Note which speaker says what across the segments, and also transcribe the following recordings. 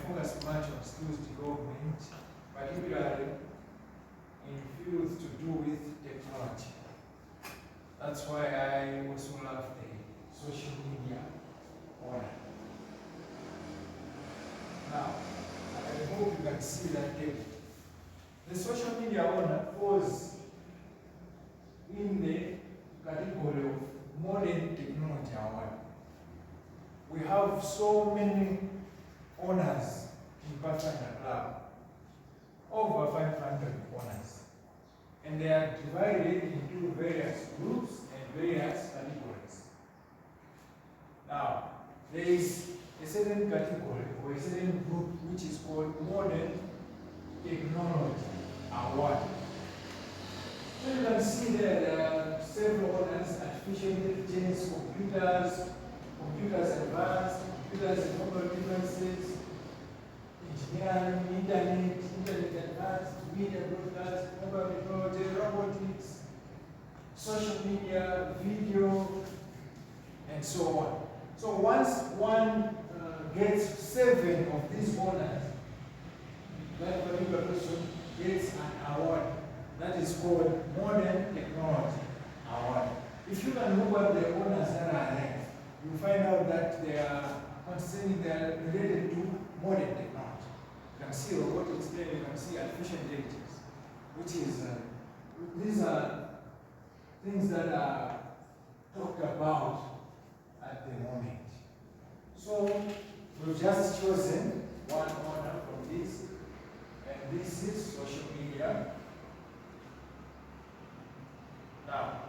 Speaker 1: focus much on skills development, particularly in fields to do with technology. That's why I also love the social media honor. Now, I hope you can see that table. The social media honor falls in the category of modern technology award. We have so many honors in Pathfinder Club, over 500 honors, and they are divided into various groups and various categories. Now, there is a certain category or a certain group which is called Modern Technology Award. So you can see there are several honors: artificial intelligence, computers advanced, computers and mobile devices, engineering, internet advanced, media broadcast, mobile technology, robotics, social media, video, and so on. So once one gets 7 of these honors, that particular person gets an award that is called Modern Technology Award. If you can look at the honors that are there, you find out that they are related to modern technology. You can see robotics there, you can see artificial intelligence, which is, these are things that are talked about at the moment. So we've just chosen one honor from this, and this is social media. Now,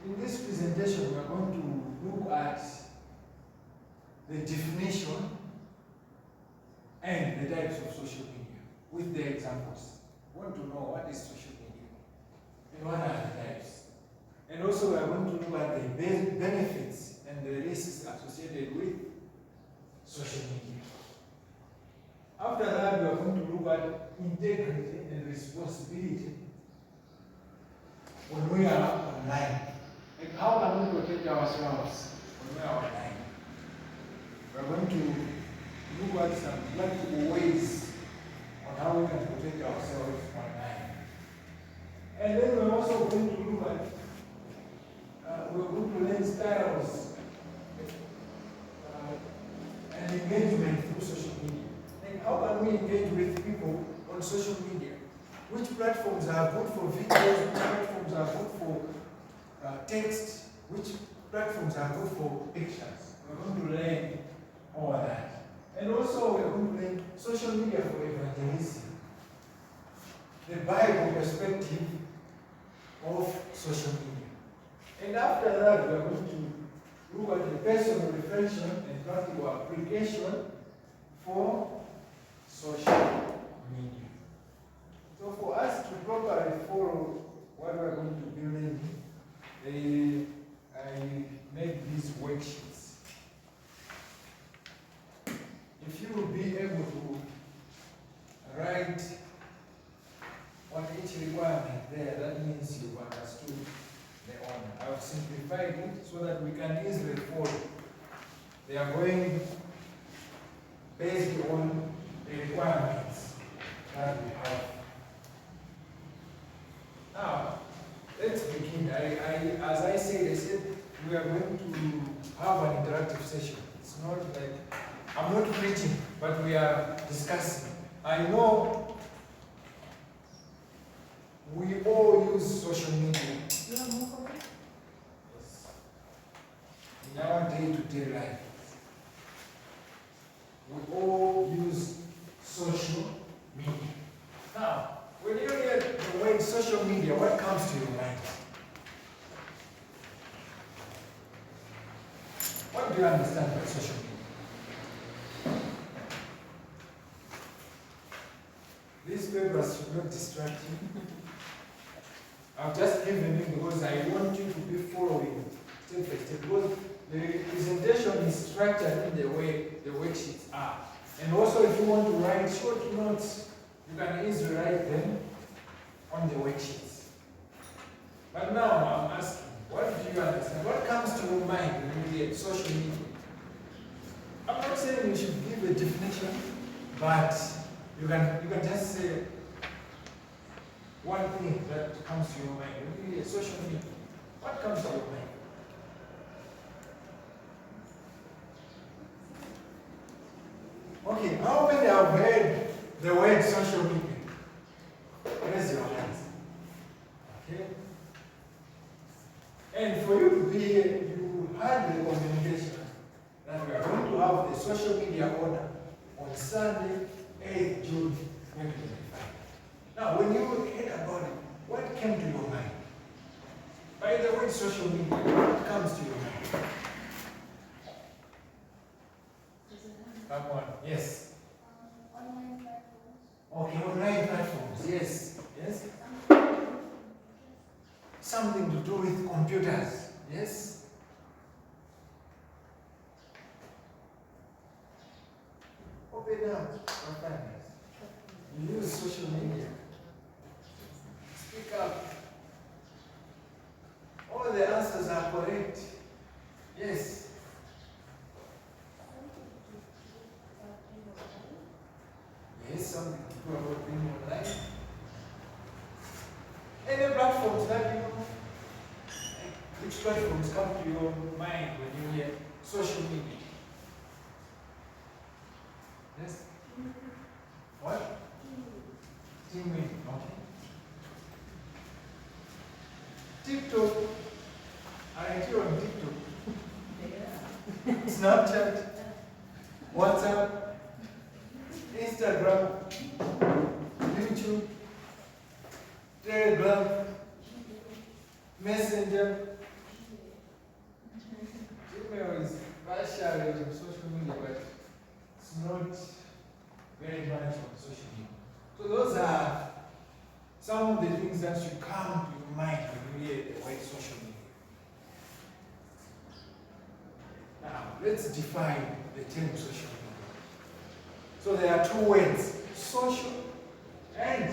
Speaker 1: in this presentation, we are going to look at the definition and the types of social media with the examples. We want to know what is social media and what are the types. And also we are going to look at the benefits and the risks associated with social media. After that, we are going to look at integrity and responsibility when we are online. Like, how can we protect ourselves when we are online? We are going to look at some practical ways on how we can protect ourselves online. And then we're also going to look at we're going to learn styles and engagement through social media. Like, how can we engage with people on social media? Which platforms are good for videos? Which platforms are good for text? Which platforms are good for pictures? We're going to learn all that. And also we're going to learn social media for evangelism. The Bible perspective of social media. And after that, we are going to look at the personal reflection and practical application for social media. So for us to properly follow what we are going to be learning, I made these worksheets. If you will be able to write on each requirement there, that means you've understood the honor. I've simplified it so that we can easily follow. They are going based on the requirements that we have. Now, let's begin. As I said, we are going to have an interactive session. It's not like, I'm not preaching, but we are discussing. I know we all use social media. Yes. In our day-to-day life, we all use social media. Now, when you hear the word social media, what comes to your mind? What do you understand by social media? These papers should not distract you. I've just given you because I want you to be following step by step. Because the presentation is structured in the way the worksheets are. And also, if you want to write short notes, you can easily write them on the worksheets. But now I'm asking, what do you understand? What comes to your mind when you get social media? I'm not saying you should give a definition definition, but you can just say one thing that comes to your mind. When you hear social media, what comes to your mind? Okay, how many have heard the word social media? Raise your hands. Okay? And for you to be here, you had the communication that we are going to have the social media order on Sunday, 8th June 2025. Now, when you heard about it, what came to your mind? By the way, social media, what comes to your mind? Come on, yes.
Speaker 2: Online platforms.
Speaker 1: Okay, online platforms, yes. Yes. Something to do with computers, yes. Open up, you use social media. Speak up. All the answers are correct. Yes. Yes, something to do about being online. Any platforms that you know? Which platforms come to your mind when you hear social media? Yes? What? Teaming, okay. TikTok. Aren't you on TikTok? Snapchat, WhatsApp, Instagram, YouTube, Telegram, Messenger. Email is partially on social media, but it's not very much on social media. So those are some of the things that should come to your mind when you hear the word social media. Now, let's define the term social media. So there are two words, social and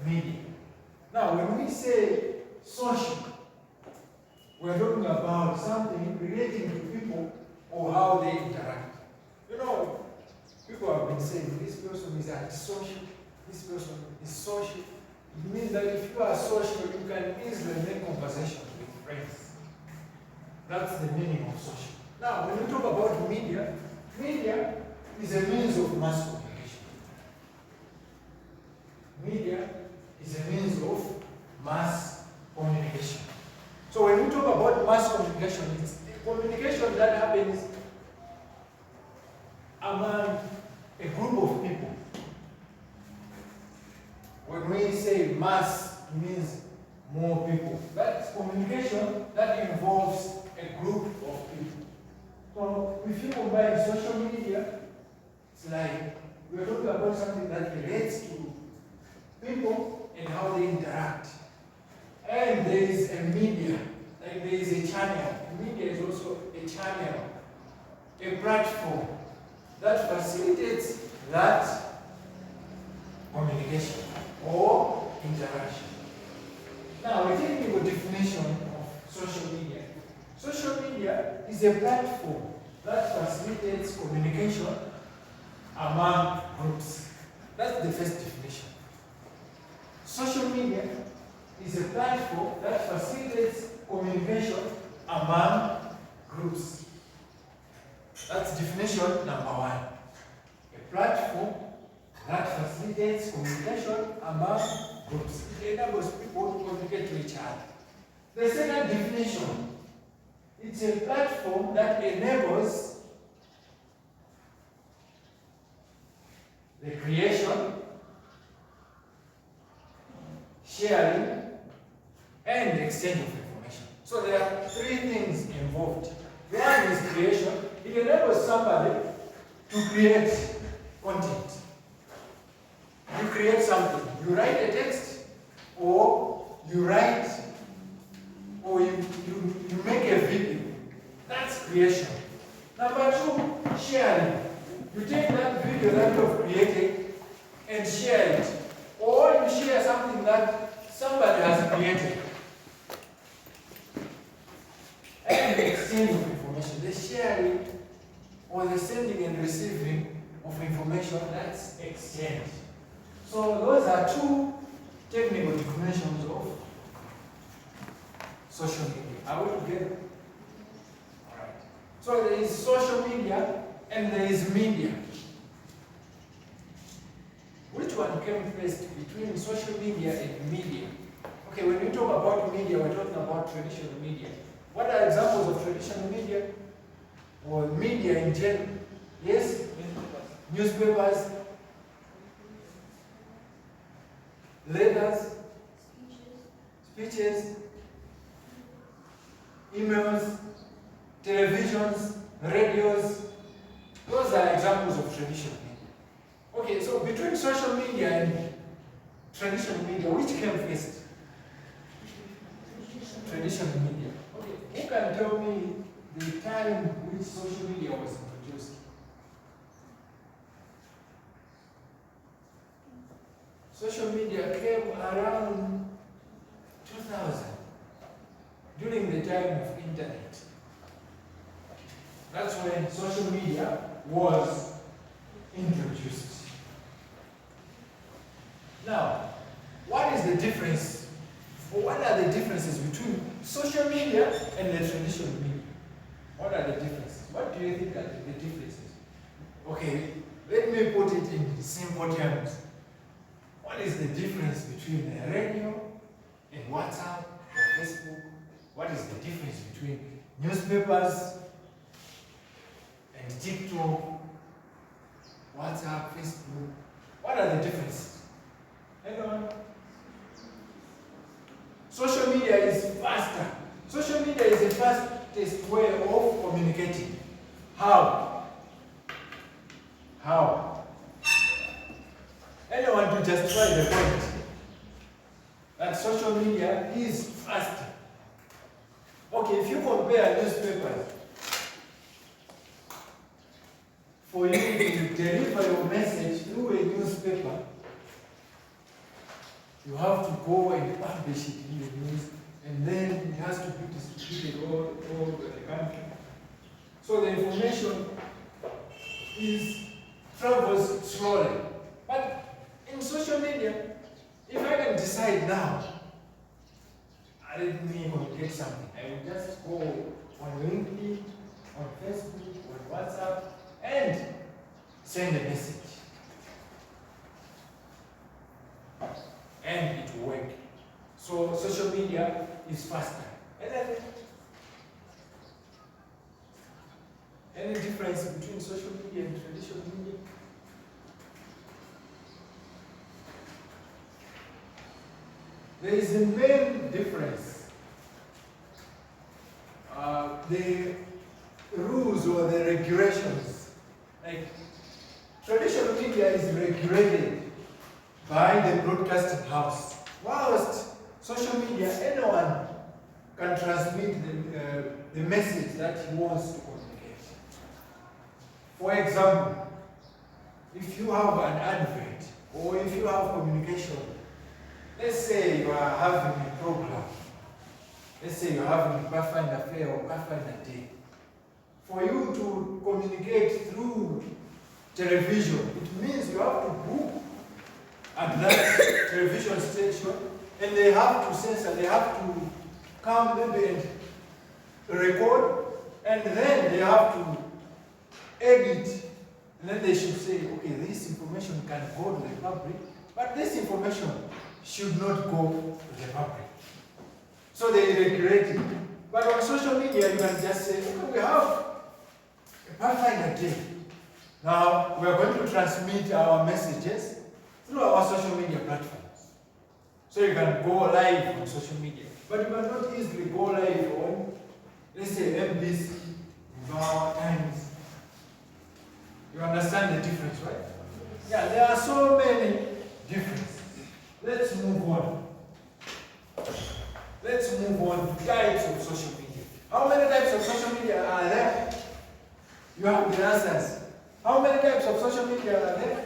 Speaker 1: media. Now, when we say social, we're talking about something relating to people or how they interact. You know, people have been saying this person is antisocial, this person is social. It means that if you are social, you can easily make conversations with friends. That's the meaning of social. Now, when we talk about media, media is a means of mass communication. Media is a means of mass communication. So when we talk about mass communication, it's the communication that happens among a group of people. When we say mass, it means more people. That's communication that involves a group of people. So if you combine social media, it's like we're talking about something that relates to people and how they interact. And there is a media, like there is a channel. Media is also a channel, a platform that facilitates that communication or interaction. Now, a technical definition of social media. Social media is a platform that facilitates communication among groups. That's the first definition. Social media is a platform that facilitates communication among groups. That's definition number one. A platform that facilitates communication among groups. It enables people to communicate to each other. The second definition, it's a platform that enables the creation, sharing, and exchange of information. So there are three things involved. One is creation. It enables somebody to create content. You create something. You write a text, or you write, or you make a video. That's creation. Number two, sharing. You take that video that you have created and share it. Or you share something that somebody has created. And the exchange of information, the sharing or the sending and receiving of information information, that's exchange. So those are two technical definitions of social media. Are we together? Alright. So there is social media and there is media. Which one came first between social media and media? Okay, when we talk about media, we're talking about traditional media. What are examples of traditional media? Or media in general? Yes? Newspapers, letters, speeches, emails, televisions, radios. Those are examples of traditional media. Okay, so between social media and traditional media, which came first? Traditional media. Okay, who can tell me the time which social media was introduced? Social media came around 2000, during the time of internet. That's when social media was introduced. Now, what is the difference, or what are the differences between social media and the traditional media? What are the differences? What do you think are the differences? Okay, let me put it in simple terms. What is the difference between the radio and WhatsApp or Facebook? What is the difference between newspapers and TikTok, WhatsApp, Facebook? What are the differences? Anyone? Social media is faster. Social media is the fastest way of communicating. How? How? Anyone to justify the point that social media is faster? Okay, if you compare newspapers, for you to deliver your message through a newspaper, you have to go and publish it in the news, and then it has to be distributed all over the country. So the information travels slowly. But in social media, if I can decide now, let me communicate something, I will just go on LinkedIn, on Facebook, on WhatsApp, and send a message. And it will work. So social media is faster. And then, any difference between social media and traditional media? There is a main difference. The rules or the regulations. Like, traditional media is regulated by the broadcasting house. Whilst social media, anyone can transmit the message that he wants to communicate. For example, if you have an advert or if you have communication, let's say you are having a program. Let's say you're having a Pathfinder Fair or Pathfinder Day. For you to communicate through television, it means you have to book at that television station, and they have to censor, they have to come maybe and record, and then they have to edit, and then they should say, okay, this information can go to the public, but this information should not go to the public. So they regulate it. But on social media, you can just say, okay, we have a Pathfinder Day. Now, we are going to transmit our messages through our social media platforms. So you can go live on social media. But you cannot easily go live on, let's say, MBC, Our Times. You understand the difference, right? Yeah, there are so many differences. Let's move on. Let's move on to types of social media. How many types of social media are there? You have the answers. How many types of social media are there?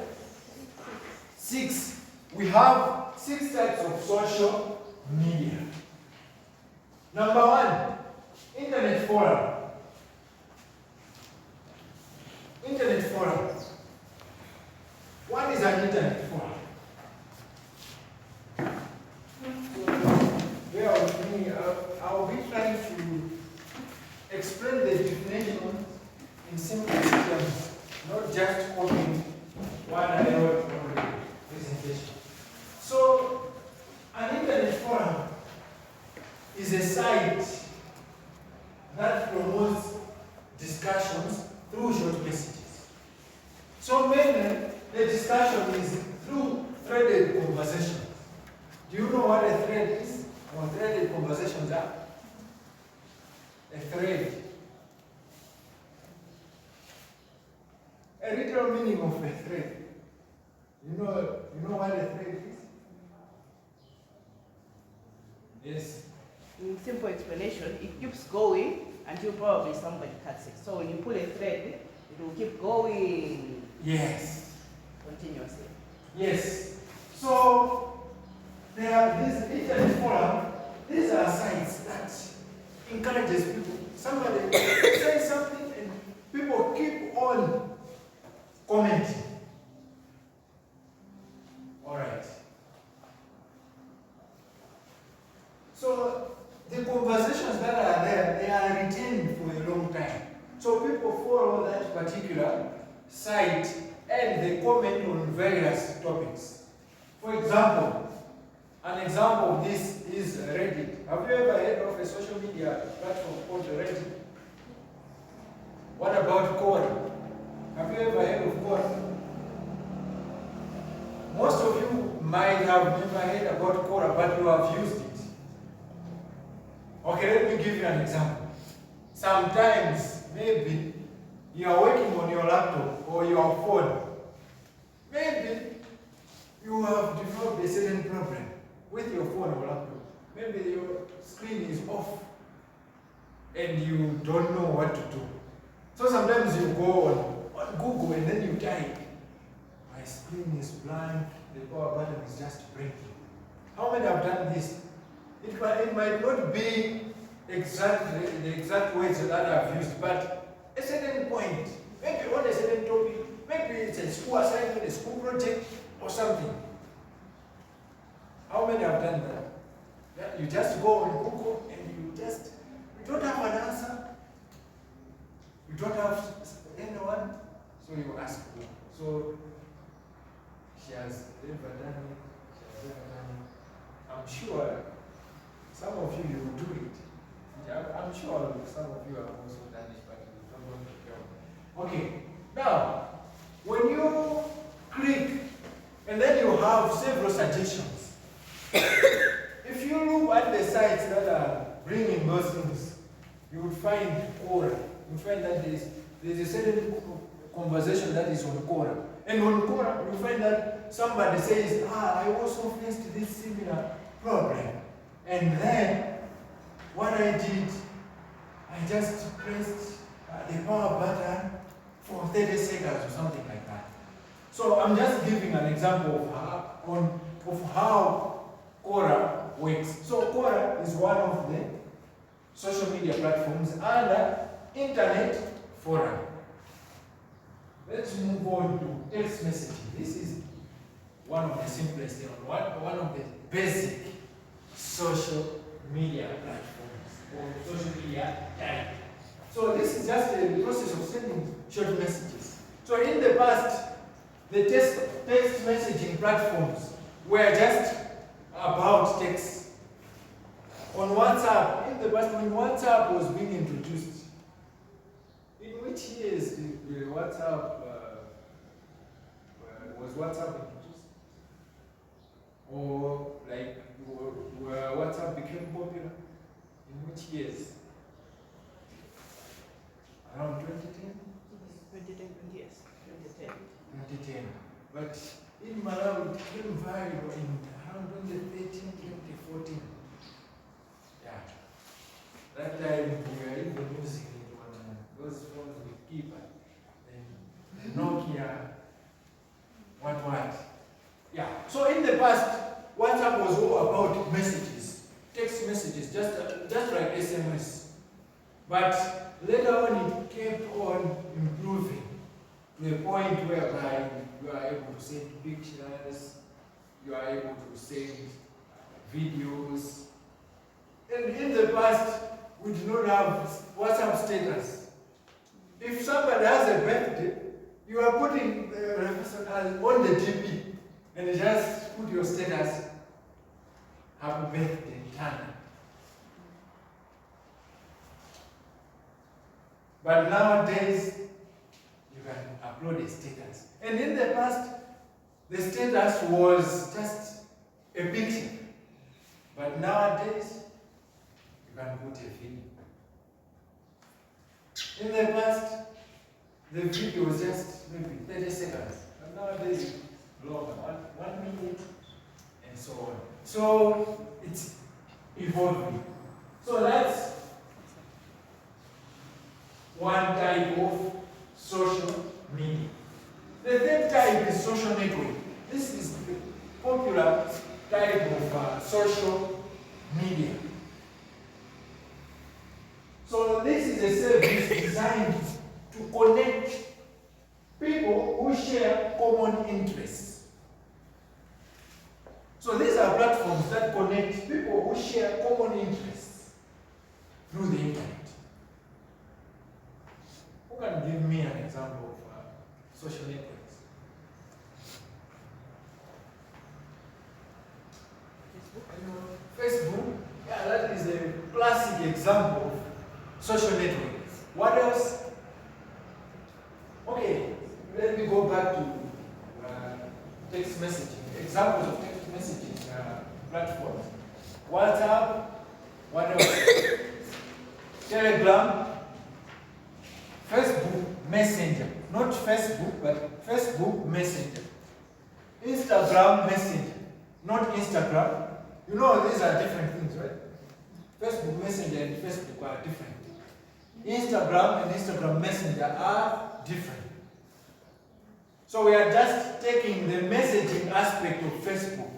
Speaker 1: 6. We have 6 types of social media. Number 1, internet forum. Internet forum. an internet forum? Bear with me. I'll be trying to explain the definition in simple terms, not just copying what I wrote from the presentation. So, an internet forum is a site that promotes discussions through short messages. So mainly, the discussion is through threaded conversations. Do you know what a thread is? Or threaded conversations are? A thread. A literal meaning of a thread. You know what a thread is? Yes.
Speaker 3: In simple explanation, it keeps going until probably somebody cuts it. So when you pull a thread, it will keep going.
Speaker 1: Yes.
Speaker 3: Continuously.
Speaker 1: Yes. So there are these internet forums. These are sites that encourages people. Somebody says something and people keep on commenting. All right. So the conversations that are there, they are retained for a long time. So people follow that particular site and they comment on various topics. For example, an example of this is Reddit. Have you ever heard of a social media platform called Reddit? What about Quora? Have you ever heard of Quora? Most of you might have never heard about Quora, but you have used it. Okay, let me give you an example. Sometimes, maybe, you are working on your laptop or your phone. Maybe you have developed a certain problem with your phone or laptop. Maybe your screen is off and you don't know what to do. So sometimes you go on Google and then you type, my screen is blank, the power button is just breaking. How many have done this? It might not be exactly the exact words that I've used, but a certain point, maybe on a certain topic, maybe it's a school assignment, a school project, or something. How many have done that? Yeah, you just go on Google and you don't have an answer. You don't have anyone, so you ask Google. So she has never done it. She has never done it. I'm sure some of you will do it. I'm sure some of you have also done it, but you don't want to go. Okay. Now, when you click and then you have several suggestions, if you look at the sites that are bringing those things, you would find Quora. You find that there's a certain conversation that is on Quora. And on Quora, you find that somebody says, I also faced this similar problem. And then, what I did, I just pressed the power button for 30 seconds or something like that. So I'm just giving an example of how Quora works. So Quora is one of the social media platforms and internet forum. Let's move on to text messaging. This is one of the simplest, one of the basic social media platforms or social media type. So this is just the process of sending short messages. So in the past, the text messaging platforms were just about text. On WhatsApp, in the past when WhatsApp was being introduced, in which years did WhatsApp was WhatsApp introduced? Or like where WhatsApp became popular? In which years? Around 2010?
Speaker 3: 2010, yes, 2010.
Speaker 1: 2010. But in Malawi, it became viral in around 2013, 2014. Yeah. That time we were even using it on those phones with keypad. Then Nokia, what? Yeah. So in the past, WhatsApp was all about messages, text messages, just like SMS. But later on, it kept on improving to a point whereby you are able able to send pictures, you are able to send videos. And in the past, we did not have WhatsApp status. If somebody has a birthday, you are putting on the DP and you just put your status, happy birthday, Tana. But nowadays, you can upload a status. And in the past, the status was just a picture. But nowadays, you can put a video. In the past, the video was just maybe 30 seconds. But nowadays, it's longer, 1 minute, and so on. So, it's evolving. So that's one type of social media. The third type is social network. This is the popular type of social media. So this is a service designed to connect people who share common interests. So these are platforms that connect people who share common interests through the internet. Who can give me an example of social networks? Facebook, yeah, that is a classic example of social networks. What else? Okay, let me go back to text messaging. Examples of text messaging platforms. WhatsApp, what else? Telegram, Facebook Messenger. Not Facebook, but Facebook Messenger. Instagram Messenger. Not Instagram. You know these are different things, right? Facebook Messenger and Facebook are different. Instagram and Instagram Messenger are different. So we are just taking the messaging aspect of Facebook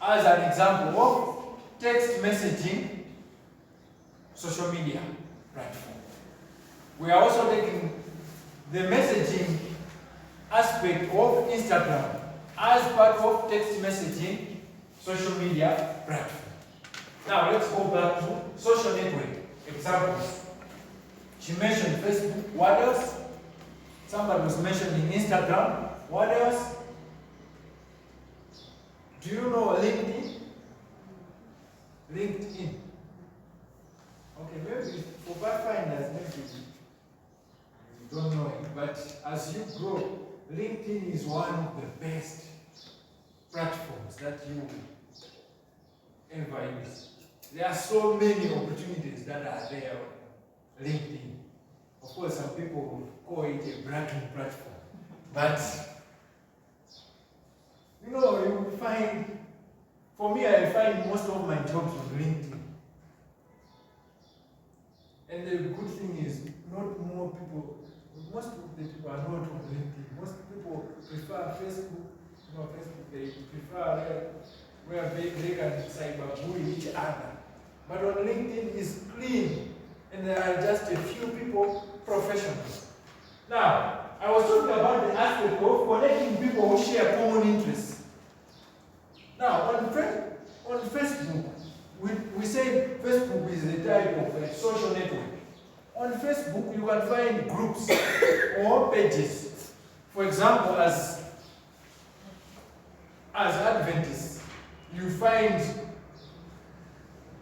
Speaker 1: as an example of text messaging social media platform. We are also taking the messaging aspect of Instagram as part of text messaging social media platform. Now let's go back to social network examples. She mentioned Facebook. What else? Somebody was mentioning Instagram. What else? Do you know LinkedIn? LinkedIn. Okay, maybe for Pathfinders, maybe you don't know it, but as you grow, LinkedIn is one of the best platforms that you ever use. There are so many opportunities that are there on LinkedIn. Of course, some people call it a bragging platform, but you know, you find, for me, I find most of my jobs on LinkedIn. And the good thing is, not more people, most of the people are not on LinkedIn. Most people prefer Facebook. You know, Facebook, they prefer where they can cyberbully each other. But on LinkedIn is clean, and there are just a few people, professionals. Now, I was talking about the aspect of connecting people who share common interests. Now, on Facebook, we say Facebook is a type of a social network. On Facebook, you can find groups or pages. For example, as Adventists, you find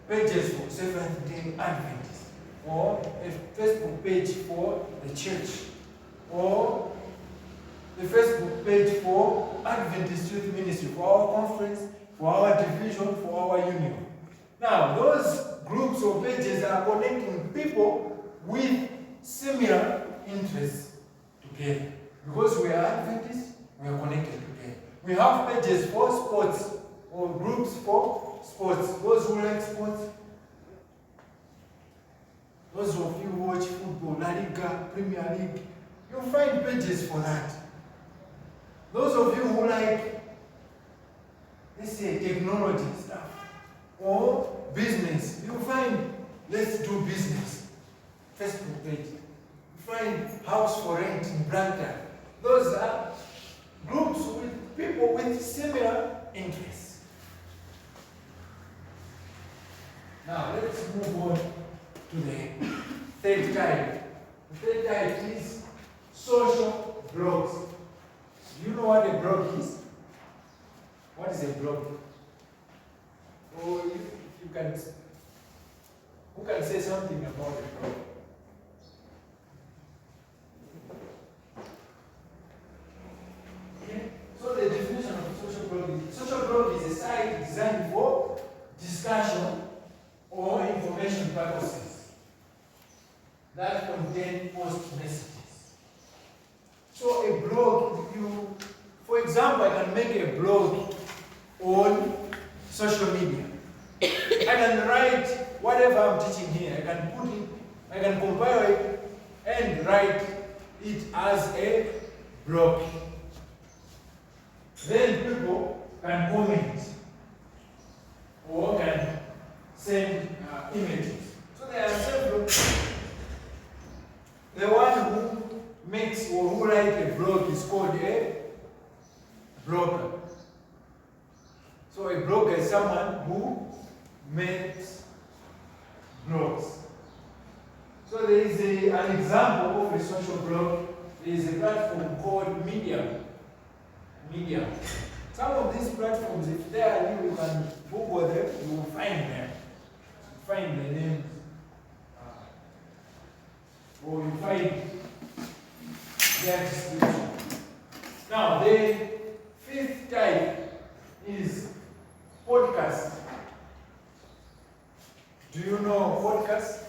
Speaker 1: pages for Seventh-day Adventists, or a Facebook page for the church, or the Facebook page for Adventist Youth Ministry, for our conference, for our division, for our union. Now, those groups or pages are connecting people with similar interests together. Because we are Adventists, we are connected together. We have pages for sports, or groups for sports. Those who like sports, those of you who watch football, La Liga, Premier League, you'll find pages for that. Those of you who like, let's say, technology stuff, or business, you'll find Let's Do Business Facebook page. You find House for Rent in Brampton. Those are groups with with similar interests. Now let's move on to the third type. The third type is social blogs. Do you know what a blog is? What is a blog? Or if you can, who can say something about a blog? Okay. So the definition of social blog is a site designed for discussion or information purposes that contain post messages. So a blog, for example, I can make a blog on social media. I can write whatever I'm teaching here. I can compile it and write it as a blog. Then people can comment or can send images. So there are several. The one who makes or who writes a blog is called a blogger. So a blogger is someone who makes blogs. So there is an example of a social blog. There is a platform called Medium. Some of these platforms, if they are new, you can Google them, you will find them. You find the names. Or you find their description. Now, the fifth type is podcast. Do you know podcast?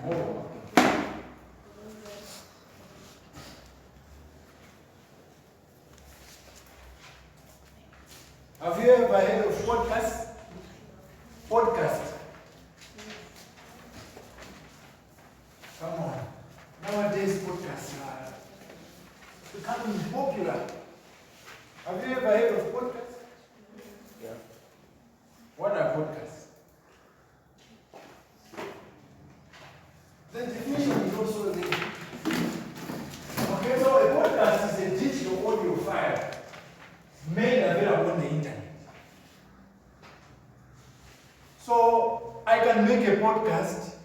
Speaker 1: Oh. Have you ever heard of podcast? Podcast. Come on. Nowadays, podcasts are becoming popular. Have you ever heard of podcasts? Yeah. What are podcasts? The definition is also there. Okay, so a podcast is a digital audio file made available on the internet. So I can make a podcast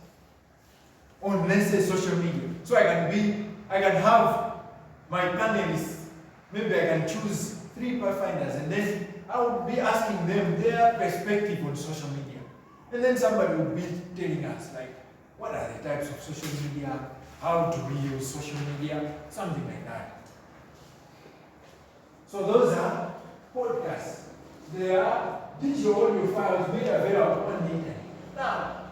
Speaker 1: on, let's say, social media. So I can have my panelists, maybe I can choose 3 pathfinders, and then I will be asking them their perspective on social media. And then somebody will be telling us, like, what are the types of social media? How do we use social media? Something like that. So those are podcasts. They are digital audio files made available on the internet. Now,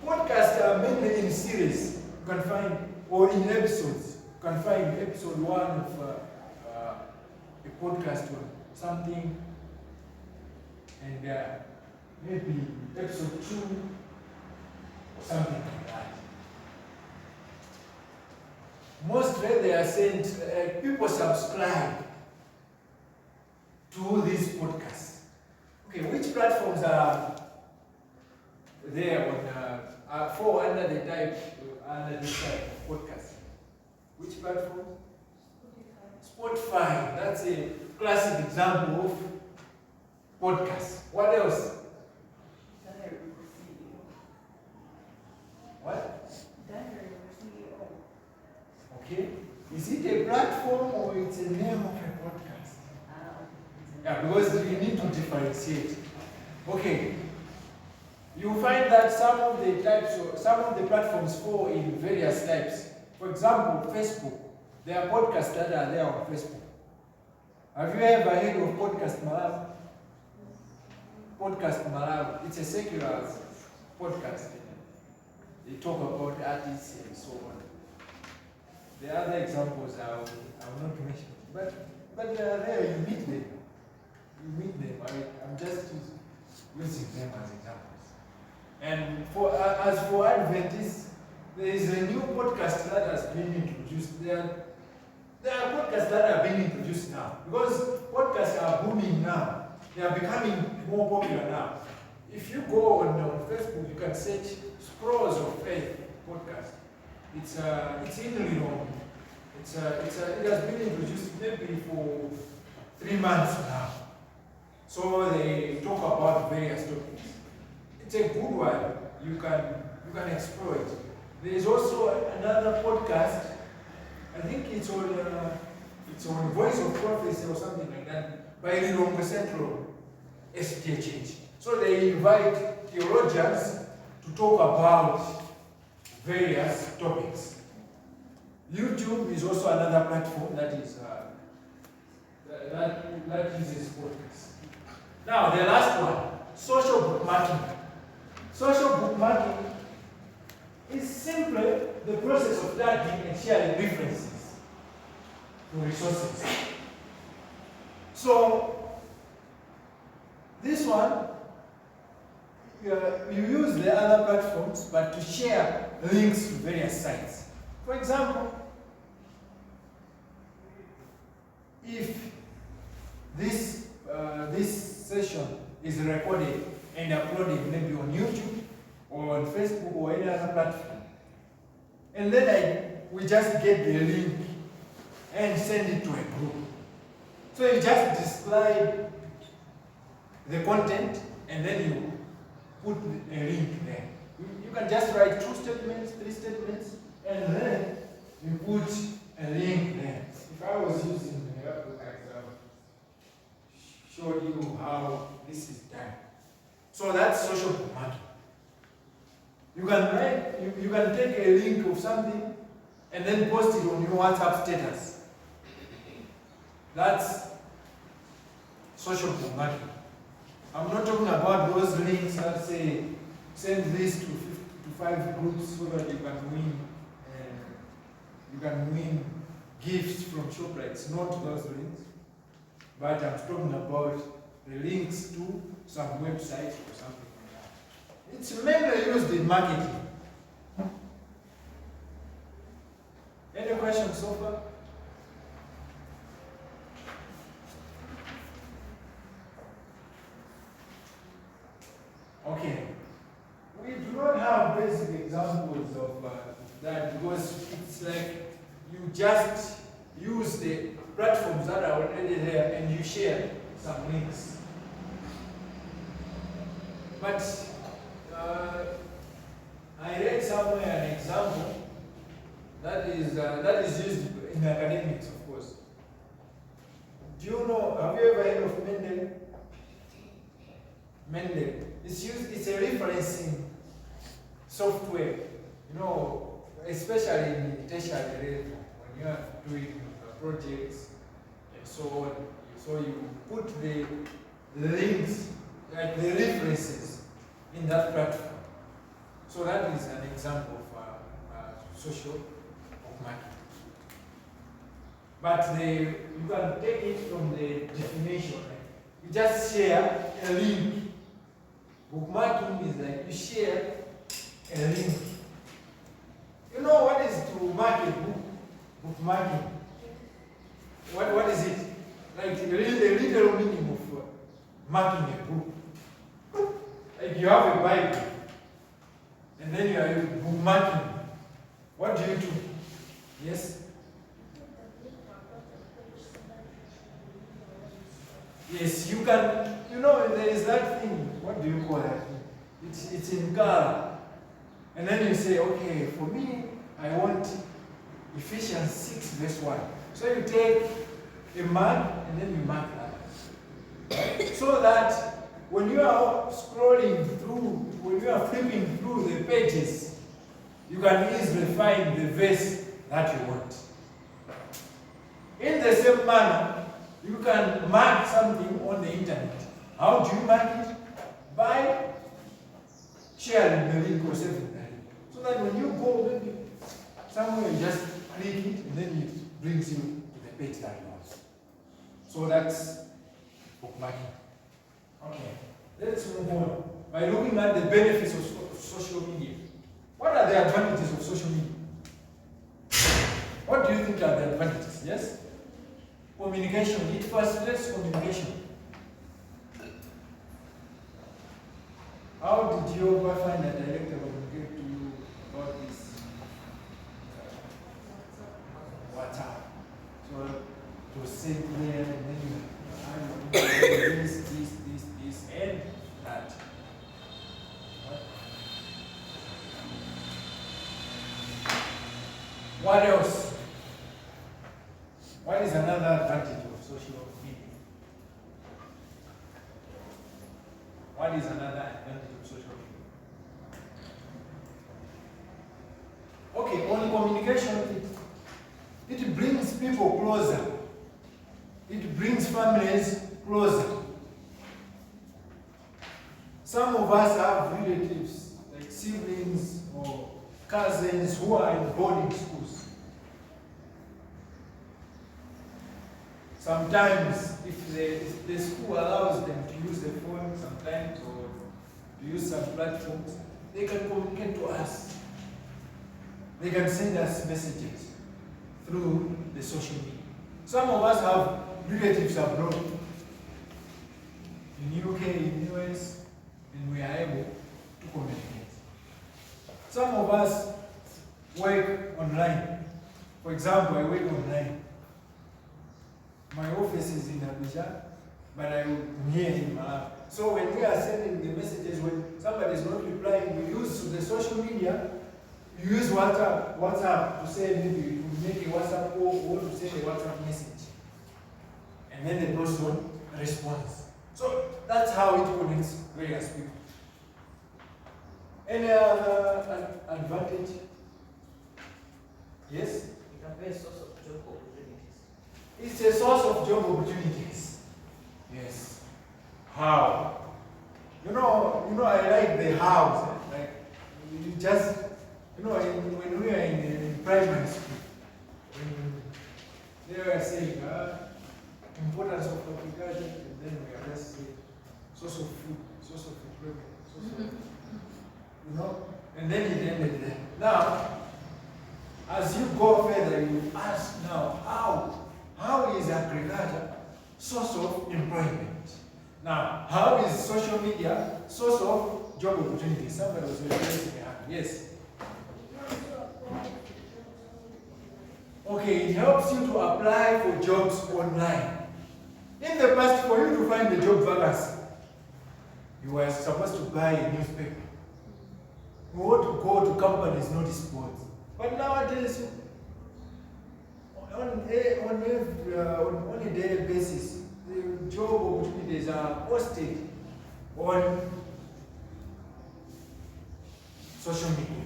Speaker 1: podcasts are mainly in series. You can find, or in episodes. You can find episode 1 of a podcast or something, and maybe episode 2 or something like that. Mostly they are sent, people subscribe to these podcasts. Okay, which platforms are there on fall under this type of podcast? Which platform? Spotify. That's a classic example of podcast. What else? What? Okay. Is it a platform or it's a name of a podcast? Yeah, because you need to differentiate. Okay. You find that some of the platforms fall in various types. For example, Facebook. There are podcasts that are there on Facebook. Have you ever heard of Podcast Malawi? Podcast Malawi. It's a secular podcast. They talk about artists and so on. The other examples I will not mention. But they are there, you meet them. I'm just using them as examples. And as for Adventists, there is a new podcast that has been introduced. There are podcasts that are being introduced now. Because podcasts are booming now. They are becoming more popular now. If you go on Facebook, you can search Scrolls of Faith podcast. It's in It has been introduced maybe for 3 months now. So they talk about various topics. It's a good one. You can explore it. There is also another podcast. I think it's on Voice of Prophecy or something like that by Lilongwe Central SDHH. So they invite theologians to talk about various topics. YouTube is also another platform that is that uses podcasts. Now the last one, social bookmarking. Social bookmarking is simply the process of tagging and sharing references to resources. So this one, you use the other platforms, but to share links to various sites. For example, if this session is recorded and uploaded maybe on YouTube or on Facebook or any other platform, and then we just get the link and send it to a group. So you just describe the content and then you put a link there. You can just write 2 statements, 3 statements, and then you put a link there. If I was using the Apple example, showed you how this is done. So that's social bookmarking. You can take a link of something and then post it on your WhatsApp status. That's social bookmarking. I'm not talking about those links that say send this to 5 groups so that you can win gifts from ShopRites. Not those links, but I'm talking about the links to some websites or something like that. It's mainly used in marketing. Any questions so far? Okay. We do not have basic examples of that because it's like you just use the platforms that are already there and you share some links. But I read somewhere an example that is used in academics, of course. Do you know, have you ever heard of Mendel? Mendel. It's a referencing software, you know, especially in tertiary level, when you are doing projects and so on. So you put the links, like the references, in that platform. So that is an example of social bookmarking. But you can take it from the definition. You just share a link. Bookmarking is like you share a link. You know what is to mark a book? Bookmarking. What is it? Like the literal meaning of marking a book. Like you have a Bible, and then you are bookmarking. What do you do? Yes? Yes, you can, you know, there is that thing, what do you call that? It's in color. And then you say, okay, for me, I want Ephesians 6 verse 1. So you take a mark and then you mark that. So that when you are scrolling through, when you are flipping through the pages, you can easily find the verse that you want. In the same manner, you can mark something on the internet. How do you mark it? By sharing the link or saving the link. So that when you go maybe somewhere, you just click it and then it brings you to the page that you want. So that's bookmarking. Okay, let's move on by looking at the benefits of social media. What are the advantages of social media? What do you think are the advantages? Yes? Communication. It facilitates communication. How did you ever find a director communicate to you about this? WhatsApp. send there, and then you this, and that. What else? What is another advantage of social media? What is another advantage of social media? Okay, on communication, it brings people closer. It brings families closer. Some of us have relatives, like siblings or cousins who are in boarding schools. Sometimes, if the school allows them to use the phone sometimes or to use some platforms, they can communicate to us. They can send us messages through the social media. Some of us have relatives abroad, in UK, in US, and we are able to communicate. Some of us work online. For example, I work online. My office is in Abuja, but I'm here in Malawi. So when we are sending the messages, when somebody is not replying, we use the social media. You use WhatsApp to say maybe you make a WhatsApp call or to send a WhatsApp message. And then the person responds. So that's how it connects various people. Any other advantage? Yes?
Speaker 3: It can be a source of job opportunities.
Speaker 1: It's a source of job opportunities. Yes. How? You know, I like the hows. Like you just, when we are in primary school, when they were saying importance of agriculture, and then we are just saying source of food, source of employment, source of, and then it ended there. Now, as you go further, you ask now, how is agriculture source of employment? Now, how is social media source of job opportunities? Somebody was raising their hand. Yes. Okay, it helps you to apply for jobs online. In the past, for you to find the job vacancy, you were supposed to buy a newspaper. You want to go to companies' notice boards. But nowadays, on a daily basis, the job opportunities are posted on social media.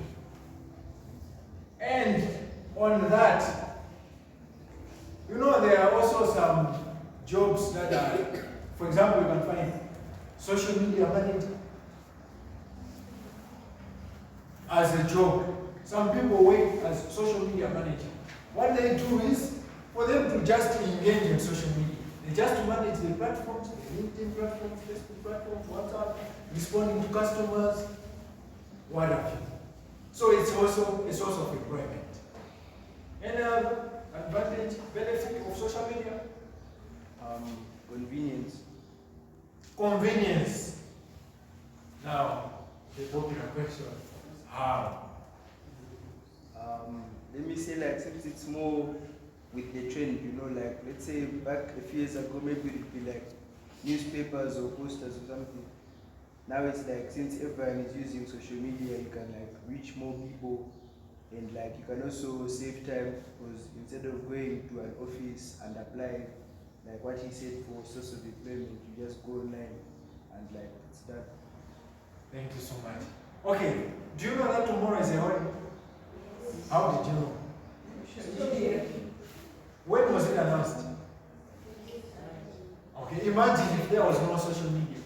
Speaker 1: And on that, there are also some jobs that are, for example, you can find social media manager as a job. Some people work as social media manager. What they do is for them to just engage in social media. They just manage the platforms, the LinkedIn platforms, Facebook platforms, WhatsApp, responding to customers, what have you. So it's also a source of employment. Any other advantage, benefit of social media?
Speaker 4: Convenience.
Speaker 1: Convenience. Now, the popular question, how?
Speaker 4: Let me say, like, since it's more with the trend, like, let's say back a few years ago, maybe it'd be like newspapers or posters or something. Now it's like, since everyone is using social media, you can like reach more people, and like you can also save time, because instead of going to an office and applying, like what he said, for source of employment, you just go online and like it's done.
Speaker 1: Thank you so much. Okay, do you know that tomorrow is a holiday? How did you know? When was it announced? Okay, imagine if there was no social media.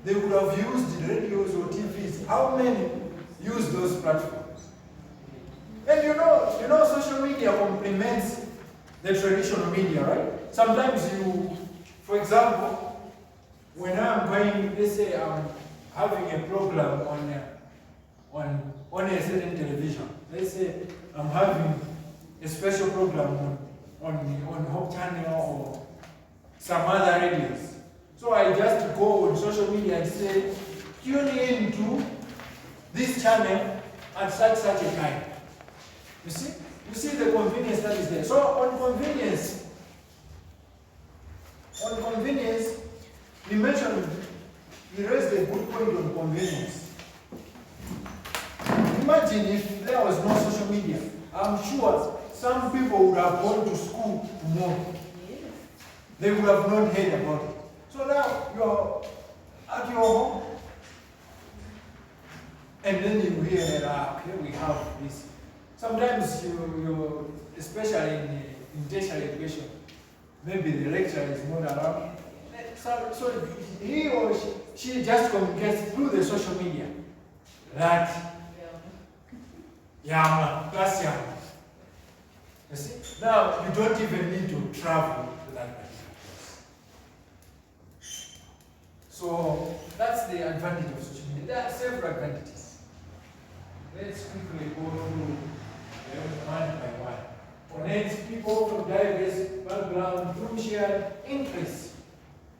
Speaker 1: They would have used radios or TVs. How many use those platforms? And social media complements the traditional media, right? Sometimes for example, when I'm going, let's say I'm having a program on a certain television. Let's say I'm having a special program on Hope Channel or some other radios. So I just go on social media and say, tune in to this channel at such a time. You see the convenience that is there. So on convenience, know, some people would have gone to school tomorrow.
Speaker 3: Yes.
Speaker 1: They would have not heard about it. So now you're at your home, and then you hear that okay, we have this. Sometimes you especially in tertiary education, maybe the lecturer is not around. So he or she just communicates through the social media that, yeah, man, that's yeah. You see? Now, you don't even need to travel to that particular place. So, that's the advantage of social media. There are several advantages. Let's quickly go through them one by one. Connects people from diverse backgrounds through shared interests.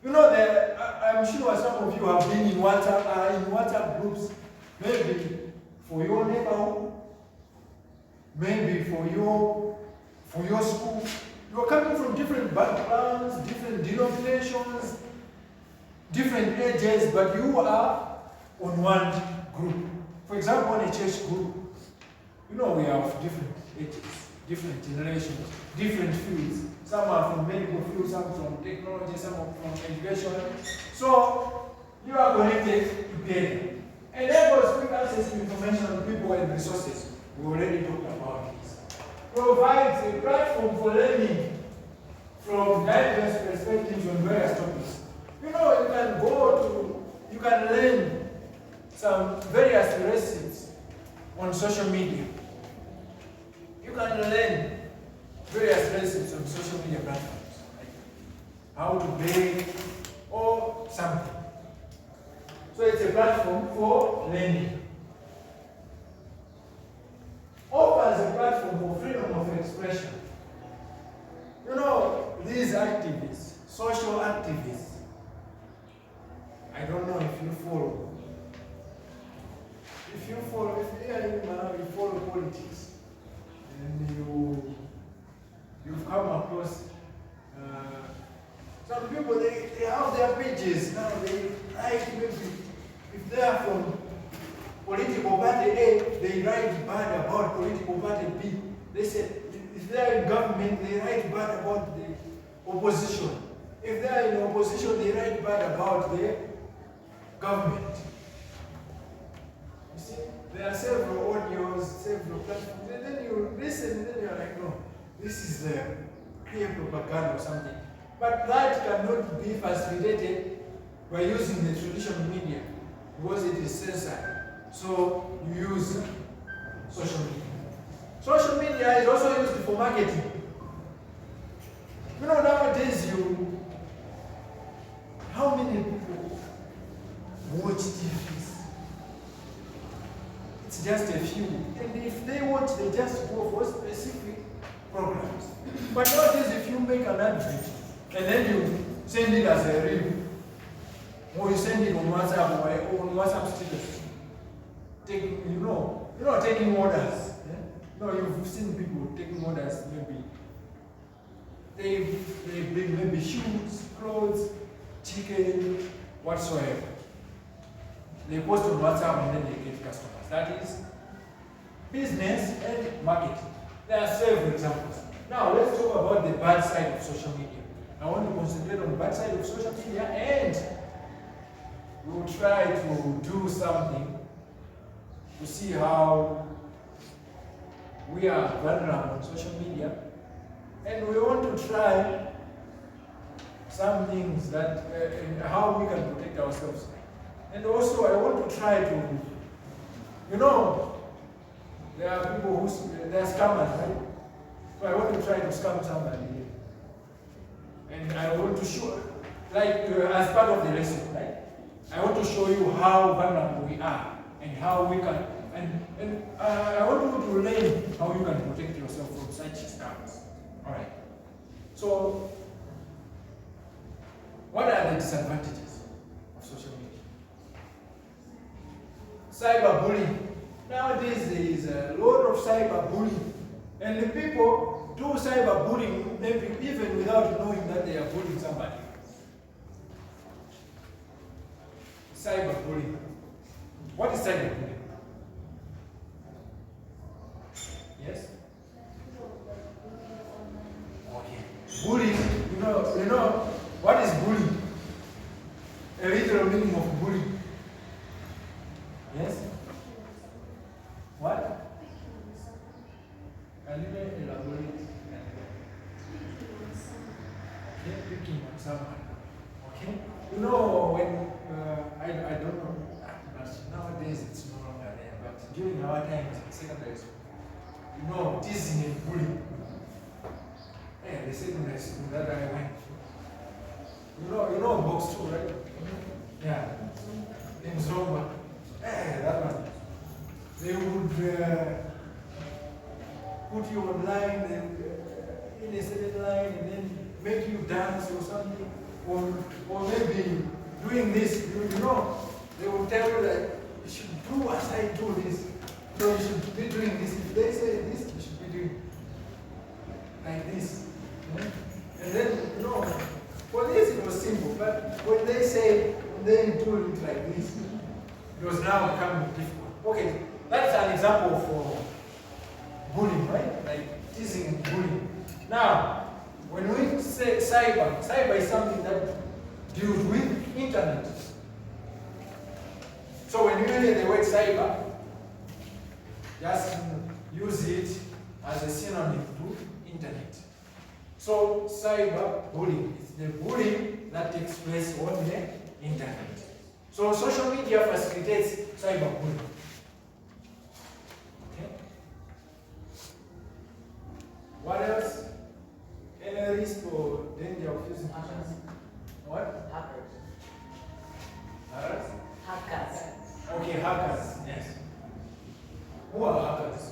Speaker 1: You know, I'm sure some of you have been in WhatsApp groups, maybe for your neighborhood, maybe for your school. You're coming from different backgrounds, different denominations, different ages, but you are on one group. For example, on a church group, you know, we are of different ages, different generations, different fields. Some are from medical fields, some from technology, some are from education. So you are connected together. And that was quick access to information, people and resources. We already talked about this. Provides a platform for learning from diverse perspectives on various topics. You know, you can learn some various recipes on social media. You can learn various recipes on social media platforms, like how to bake or something. So it's a platform for learning. Offers a platform for freedom of expression. You know, these activists, social activists, I don't know if you follow. If you follow politics, and you've come across some people, they have their pages now. They write, maybe if they are from political party A, they write bad about political party B. They say if they are in government, they write bad about the opposition. If they are in opposition, they write bad about the government. You see, there are several audios, several platforms, and then you listen, and then you're like, no, this is the clear propaganda or something. But that cannot be facilitated by using the traditional media because it is censored. So you use social media. Social media is also used for marketing. You know, nowadays how many people watch TVs? It's just a few. And if they watch, they just go for specific programs. But nowadays, if you make an advert and then you send it as a reel, or you send it on WhatsApp or on WhatsApp status, taking orders. Yeah? No, you've seen people taking orders, maybe they bring maybe shoes, clothes, chicken, whatsoever. They post on WhatsApp and then they get customers. That is business and marketing. There are several examples. Now let's talk about the bad side of social media. I want to concentrate on the bad side of social media, and we will try to do something to see how we are vulnerable on social media, and we want to try some things that how we can protect ourselves. And also I want to try to, there are people they are scammers, right? So I want to try to scam somebody. And I want to show, as part of the lesson, right? I want to show you how vulnerable we are and how we can, and I want you to learn how you can protect yourself from such scams. All right. So, what are the disadvantages of social media? Cyberbullying. Nowadays, there is a lot of cyberbullying, and the people do cyberbullying maybe even without knowing that they are bullying somebody. Cyberbullying. What is cyberbullying? Yes?
Speaker 2: People
Speaker 1: bullying, you know what is bullying? A literal meaning of bullying. Yes? What? Can you elaborate? Okay, picking on someone. Okay? You know when I don't know, but nowadays it's no longer there. But during our times in secondary school, you know, teasing and bullying. Yeah, the secondary school that I went to. You know box too, right? Yeah. In Zomba. Yeah, that one. They would put you online and in a certain line and then make you dance or something. Or maybe doing this, you know, they will tell you that you should do as I do this. So you should be doing this. If they say this, you should be doing like this. And then, you know, for this it was simple, but when they do it like this, it was now becoming difficult. Okay, that's an example for bullying, right? Like teasing and bullying. Now, when we say cyber is something that deals with internet. So when you hear the word cyber, just use it as a synonym to internet. So cyber bullying is the bullying that takes place on the internet. So social media facilitates cyber bullying. Okay. What else? Any risk or danger of using hackers? What?
Speaker 5: Hackers.
Speaker 1: Hackers?
Speaker 5: Hackers.
Speaker 1: Okay, hackers. Yes. Who are hackers?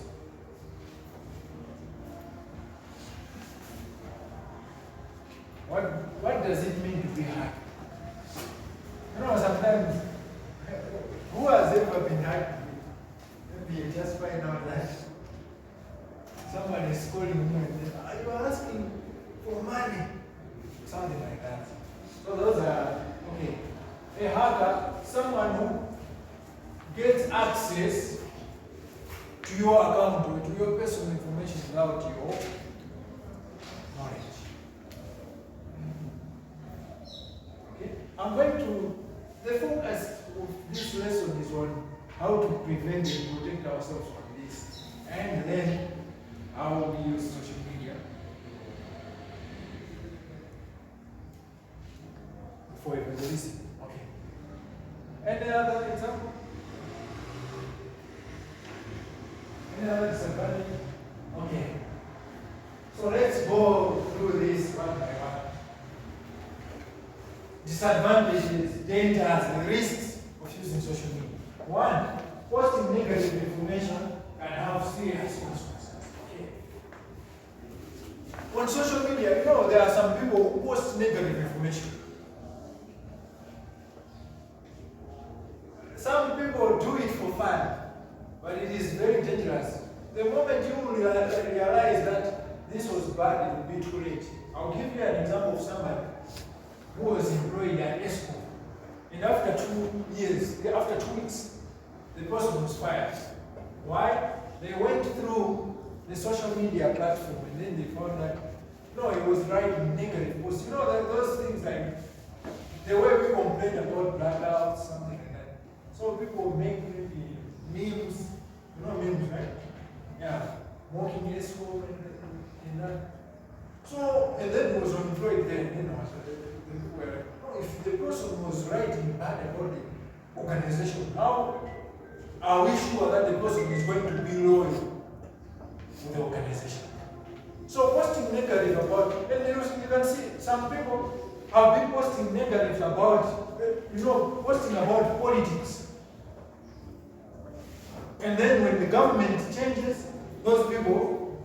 Speaker 1: What does it mean to be hacked? You know, sometimes, who has ever been hacked? Maybe you just find out that someone is calling you and then, are you asking for money? Something like that. So those are, okay. A hacker, someone who gets access to your account or to your personal information without your knowledge. Okay? I'm going to, the focus of this lesson is on how to prevent and protect ourselves from this. And then how we use social media for evangelism. Okay. Any other example? Any other disadvantage? Okay. So let's go through this one by one. Disadvantages, dangers, and risks of using social media. One, posting negative information can have serious consequences. Okay. On social media, you know, there are some people who post negative information. Some people do it for fun, but it is very dangerous. The moment you realize that this was bad, it will be too late. I'll give you an example of somebody who was employed at ESCO. And after 2 years, after 2 weeks, the person was fired. Why? They went through the social media platform and then they found that, no, he was writing negative posts. You know, those things like the way we complain about blackouts, something like that. So people make maybe memes, you know memes, right? Yeah, mocking ESCO and that. So, and then he was employed there, and then if the person was writing bad about the organization, how are we sure that the person is going to be loyal to the organization? So posting negative about, and you can see some people have been posting negative about, posting about politics. And then when the government changes, those people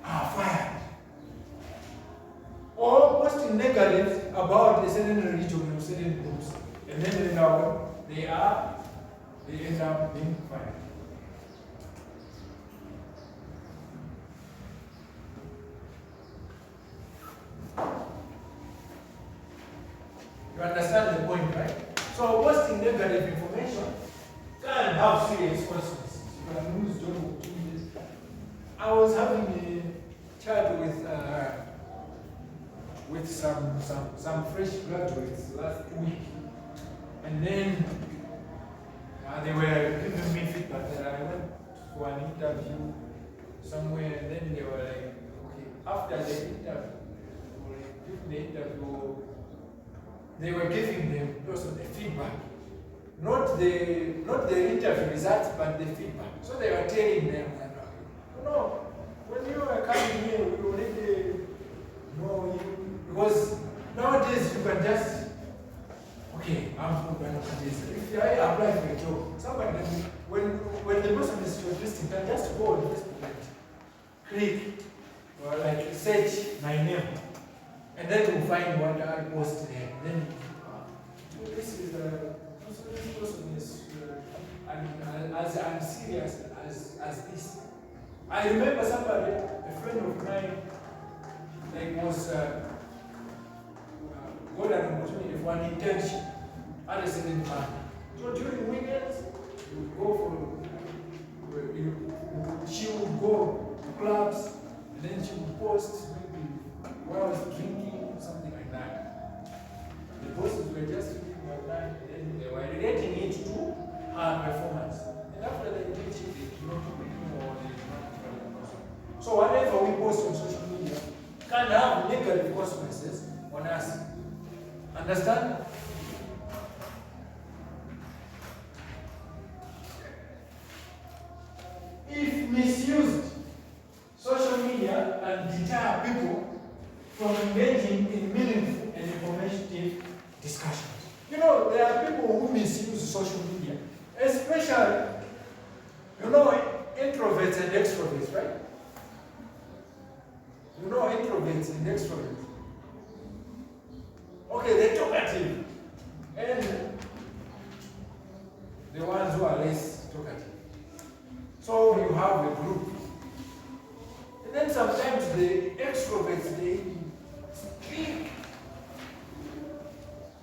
Speaker 1: are fired. Or posting negative about a certain religion or certain groups. And then they end up being fired. You understand the point, right? So posting negative information can have serious consequences. You can lose job opportunities. I was having a chat with with some fresh graduates last week, and then they were giving me feedback that I went for an interview somewhere, and then they were like, okay, after the interview, they were giving them also the feedback, not the interview results, but the feedback. So they were telling them that, no, when you are coming here, we already know you, because nowadays you can just, okay, I'm from Monjeza. If I apply for a job, somebody when the person is shortlisting, can just go on Facebook and click or like search my name, and then you find what I post there. Then this is this person is as unserious as this. I remember somebody, a friend of mine, like was got an opportunity for an internship at a certain time. So during weekends, you would go she would go to clubs, and then she would post maybe while I was drinking, something like that. The bosses were just drinking one night, and then they were relating it to her performance. And after the internship, they did not do anymore, they did not do anymore. So whatever we post on social media can have negative consequences on us. Understand? If misused, social media can deter people from engaging in meaningful and informative discussions. You know, there are people who misuse social media, especially, you know, introverts and extroverts, right? You know, introverts and extroverts. Okay, they're talkative, and the ones who are less talkative. So you have a group. And then sometimes the extroverts, they speak.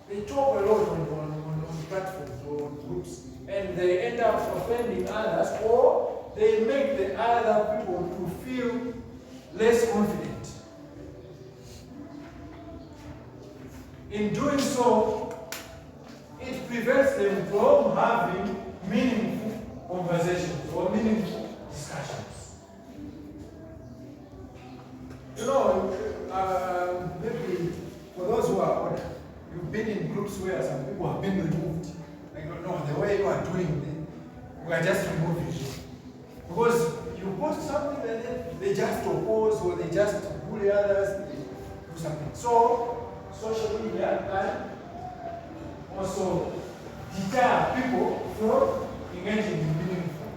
Speaker 1: They talk a lot on platforms or on groups. And they end up offending others, or they make the other people to feel less confident. In doing so, it prevents them from having meaningful conversations or meaningful discussions. You know, maybe for those who are older, you've been in groups where some people have been removed. Like, no, the way you are doing it, we are just removing you. Because you post something and then they just oppose or they just bully others, they do something. So, social media can also deter people from engaging in meaningful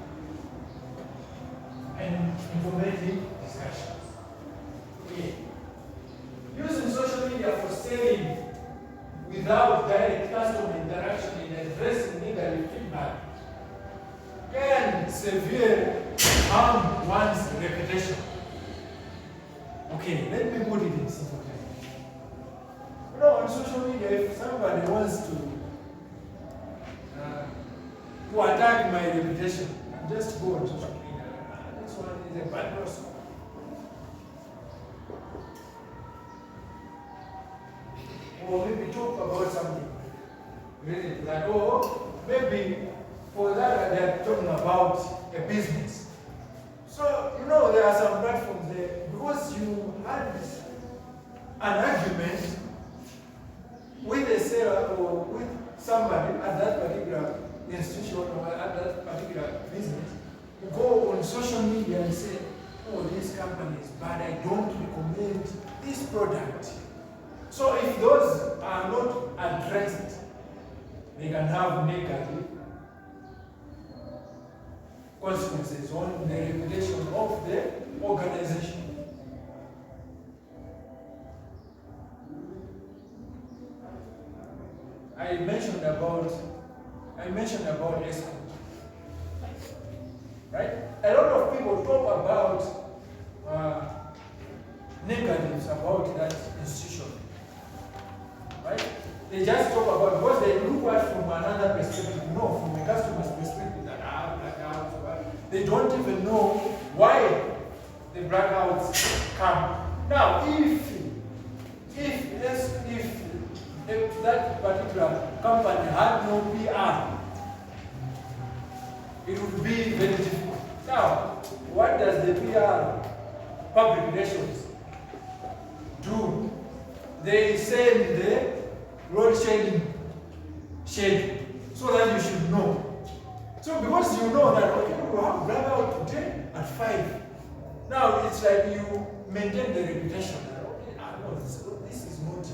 Speaker 1: and informative discussions. Okay. Using social media for selling without direct customer interaction in addressing negative feedback can severely harm one's reputation. Okay, let me put it in simple terms. You know, on social media, if somebody wants to attack my reputation, just go on social media. This one is a bad person. Or maybe talk about something related to that. Or maybe for that they're talking about a business. So, you know, there are some platforms there, because you had an argument with a seller or with somebody at that particular institution or at that particular business, you go on social media and say, oh, this company is bad, I don't recommend this product. So if those are not addressed, they can have negative consequences on the reputation of the organization. I mentioned about escort, right? A lot of people talk about negatives about that institution, right? They just talk about, because they look at from another perspective, from a customer's perspective, that blackouts, they don't even know why the blackouts come. Now, if if that particular company had no PR, it would be very difficult. Now, what does the PR, public relations, do? They send the road shading schedule so that you should know. So because you know that, okay, we have drive out today at 5. Now it's like you maintain the reputation that, okay, I know this is not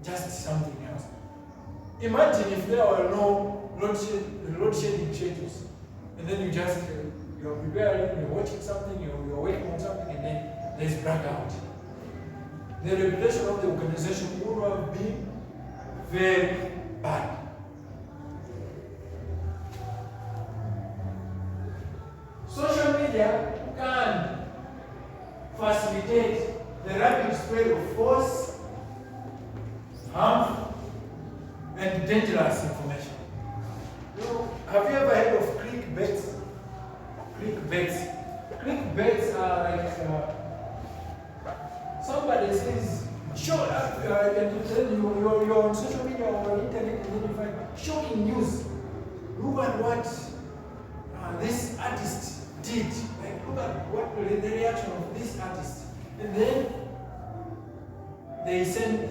Speaker 1: just something else. Imagine if there were no road shading schedules, and then you just, you're preparing, you're watching something, you're working on something, and then there's blackout. The reputation of the organization would have been very bad. Social media can facilitate the rapid spread of false, harmful, and dangerous information. Have you ever heard of clickbaits? Clickbaits are like somebody says, sure, and then you're on social media or on internet, and then you find shocking news. Look at what this artist did. Like, look at what the reaction of this artist. And then they send,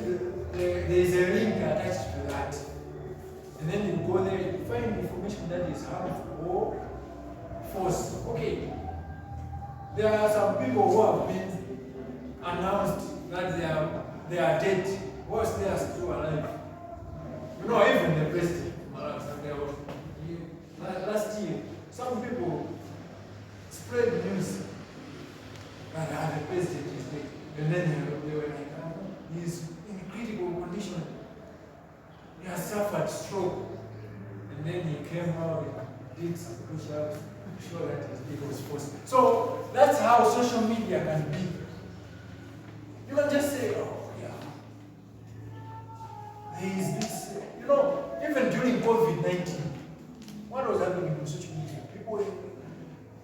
Speaker 1: there's a link attached to that. And then you go there, you find information that is harmful or false. Okay. There are some people who have been announced that they are dead, whilst they are still alive. You know, even the president, last year, some people spread news that the president is dead. And then they were like, he's in critical condition. He has suffered stroke. And then he came out and did some push-ups to show that it was false. So that's how social media can be. You can just say, oh, yeah, there is this, even during COVID-19, what was happening on social media?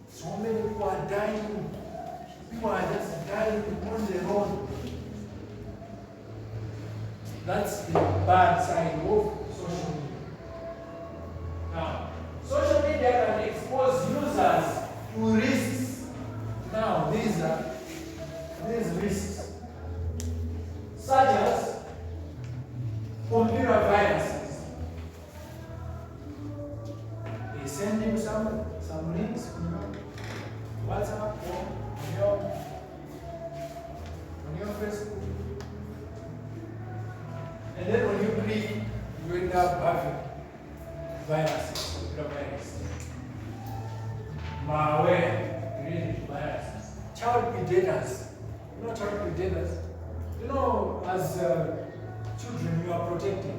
Speaker 1: So many people are dying. People are just dying on their own. That's the bad side of social media. Now, social media can expose users to risks. Now, these risks, such as computer viruses. They send you some links on your WhatsApp or on your Facebook. And then when you click, you end up having viruses, computer viruses. Malware, related viruses. Child predators. You know child predators? You know, as children, you are protected.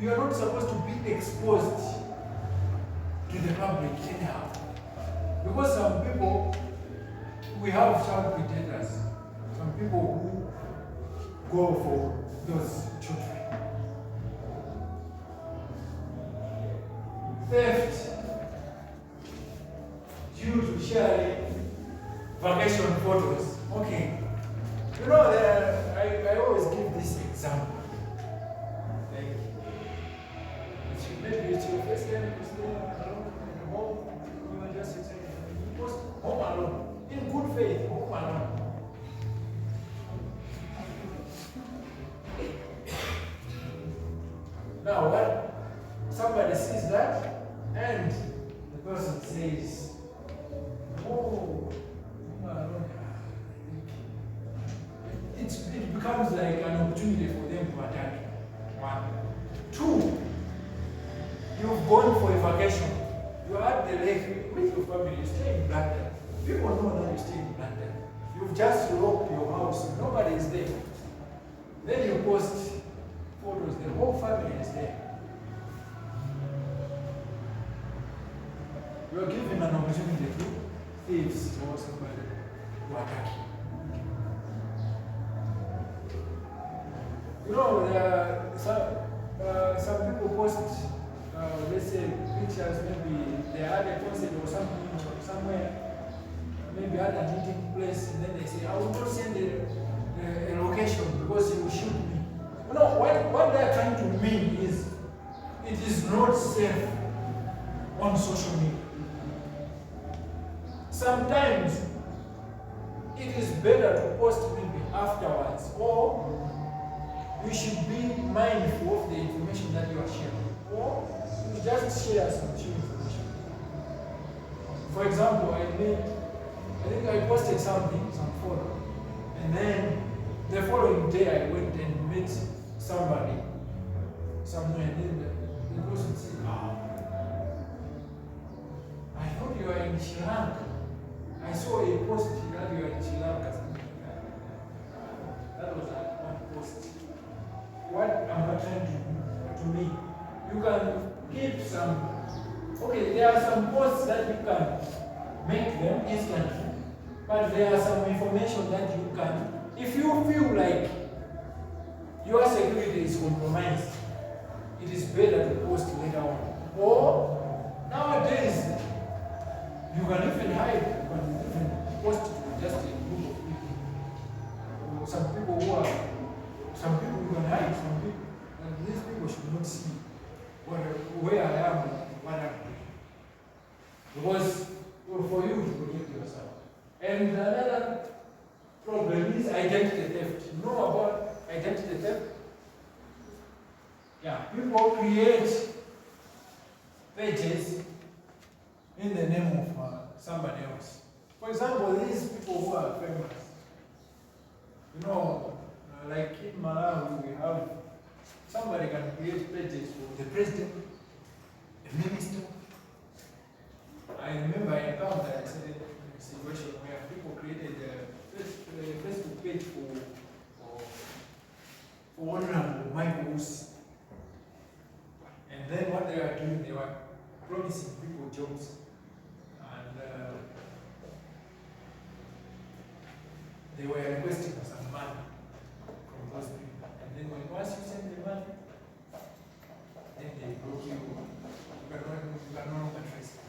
Speaker 1: You are not supposed to be exposed to the public anyhow. Because some people, we have child predators. Some people who go for those children. Theft due to sharing vacation photos. Okay. You know, I always give this example. Like, maybe it's your first time to stay alone in the home. You are just excited. You post home alone. In good faith, home alone. Now, what somebody sees that, and the person says, "Oh, home alone." It becomes like an opportunity for them to attack. 1. 2. You've gone for a vacation. You are at the lake with your family. You stay in London. People know that you stay in London. You've just locked your house. Nobody is there. Then you post photos. The whole family is there. You are given an opportunity to thieves or somebody to attack you. You know, some people post, let's say, pictures, maybe they had a concert or something somewhere, maybe at a meeting place, and then they say, I will not send a location because you will shoot me. No, what they're trying to mean is it is not safe on social media. Sometimes it is better to post maybe afterwards, or you should be mindful of the information that you are sharing, or you just share some true information. For example, I think I posted something, some photo, and then the following day I went and met somebody somewhere, and then the person said, I thought you were in Sri Lanka. I saw a post that you were in Sri Lanka. That was one post. What am I trying to me? You can keep some. Okay, there are some posts that you can make them instantly, but there are some information that you can. If you feel like your security is compromised, it is better to post later on. Or nowadays, you can even hide. You can even post to just a group of people. Or some people you can hide. Some people, and these people should not see where I am, what I'm doing. Because for you to protect yourself. And another problem is identity theft. You know about identity theft? Yeah, people create pages in the name of somebody else. For example, these people who are famous, you know, like in Malawi, we have somebody can create pages for the president, the minister. I remember I encountered a situation where people created a Facebook page for Honorable Michaels. And then what they were doing, they were promising people jobs. And they were requesting for some money from those people. And then once you send the money, then they block you. You can no longer trace them.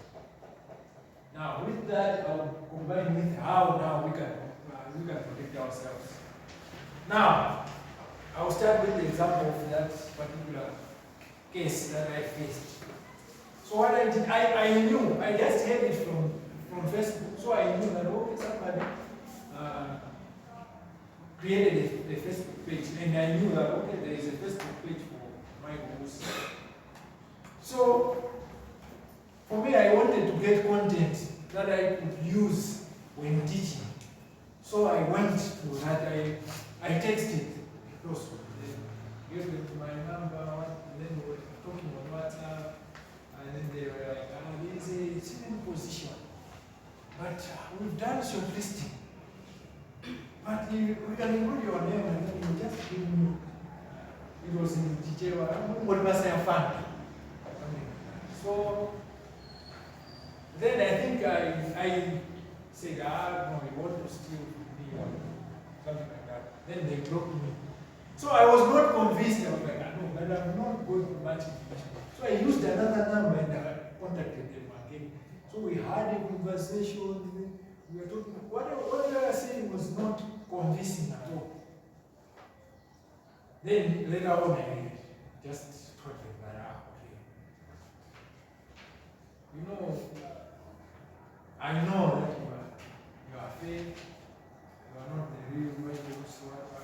Speaker 1: Now, with that, I'll combine with how now we can protect ourselves. Now, I'll start with the example of that particular case that I faced. So what I did, I knew, I just heard it from Facebook, so I knew that, okay, somebody created a Facebook page, and I knew that, okay, there is a Facebook page for my books. So, for me, I wanted to get content that I could use when teaching. So I went to that, I texted the person, gave them my number, and then we were talking on WhatsApp, and then they were like, there is a certain position, but we've done shortlisting. But we can include your name and then you just give me. It was in Chichewa, what was I found? So then I think I said, no, you want to steal me or something like that. Then they blocked me. So I was not convinced. I was like, no, but I'm not going to match information. So I used another number and I contacted them again. So we had a conversation. We were talking. What they were saying was not convincing at all. Then later on, I just told them that, okay. You know, I know that you are fake. You are not the real Michaels, whatever.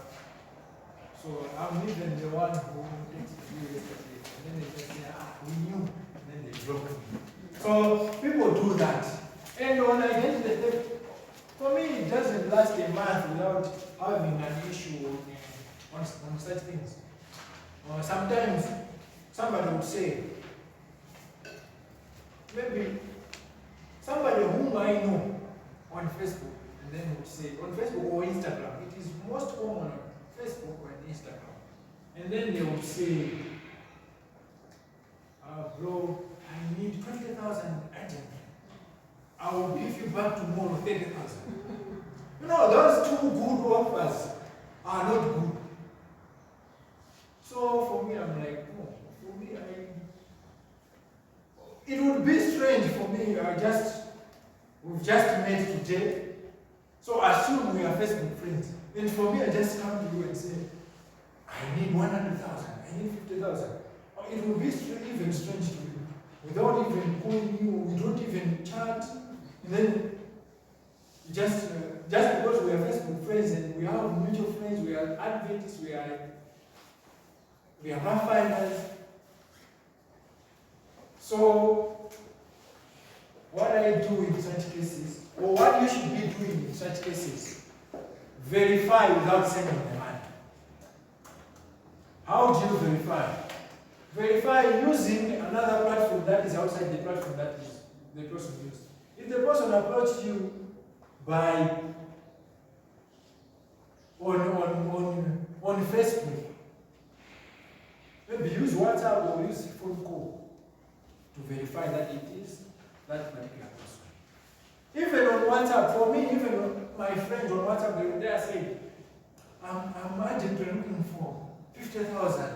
Speaker 1: So I'm even the one who texted you yesterday. And then they just say, we knew. And then they block me. So people do that. And when I get the theft, for me, it doesn't last a month without having an issue on such things. Sometimes somebody would say, maybe somebody whom I know on Facebook, and then would say, on Facebook or Instagram, it is most common on Facebook or Instagram. And then they would say, bro, I need 20,000 urgently. I will give you back tomorrow 30,000. You know, those two good offers are not good. So for me, I'm like, no, for me, it would be strange for me. We've just met today, So assume we are Facebook friends. And for me, I just come to you and say, I need 100,000, I need 50,000. It will be even strange to you. Without even calling you, we don't even chat. And then, just because we are Facebook friends and we have mutual friends, we are advocates, we are rough finders. So, what I do in such cases, or what you should be doing in such cases, verify without sending the money. How do you verify? Verify using another platform that is outside the platform that is the person used. If the person approached you by on Facebook, maybe use WhatsApp or use phone call to verify that it is that particular person. Even on WhatsApp, for me, even my friends on WhatsApp, they are saying, I'm urgently looking for 50,000.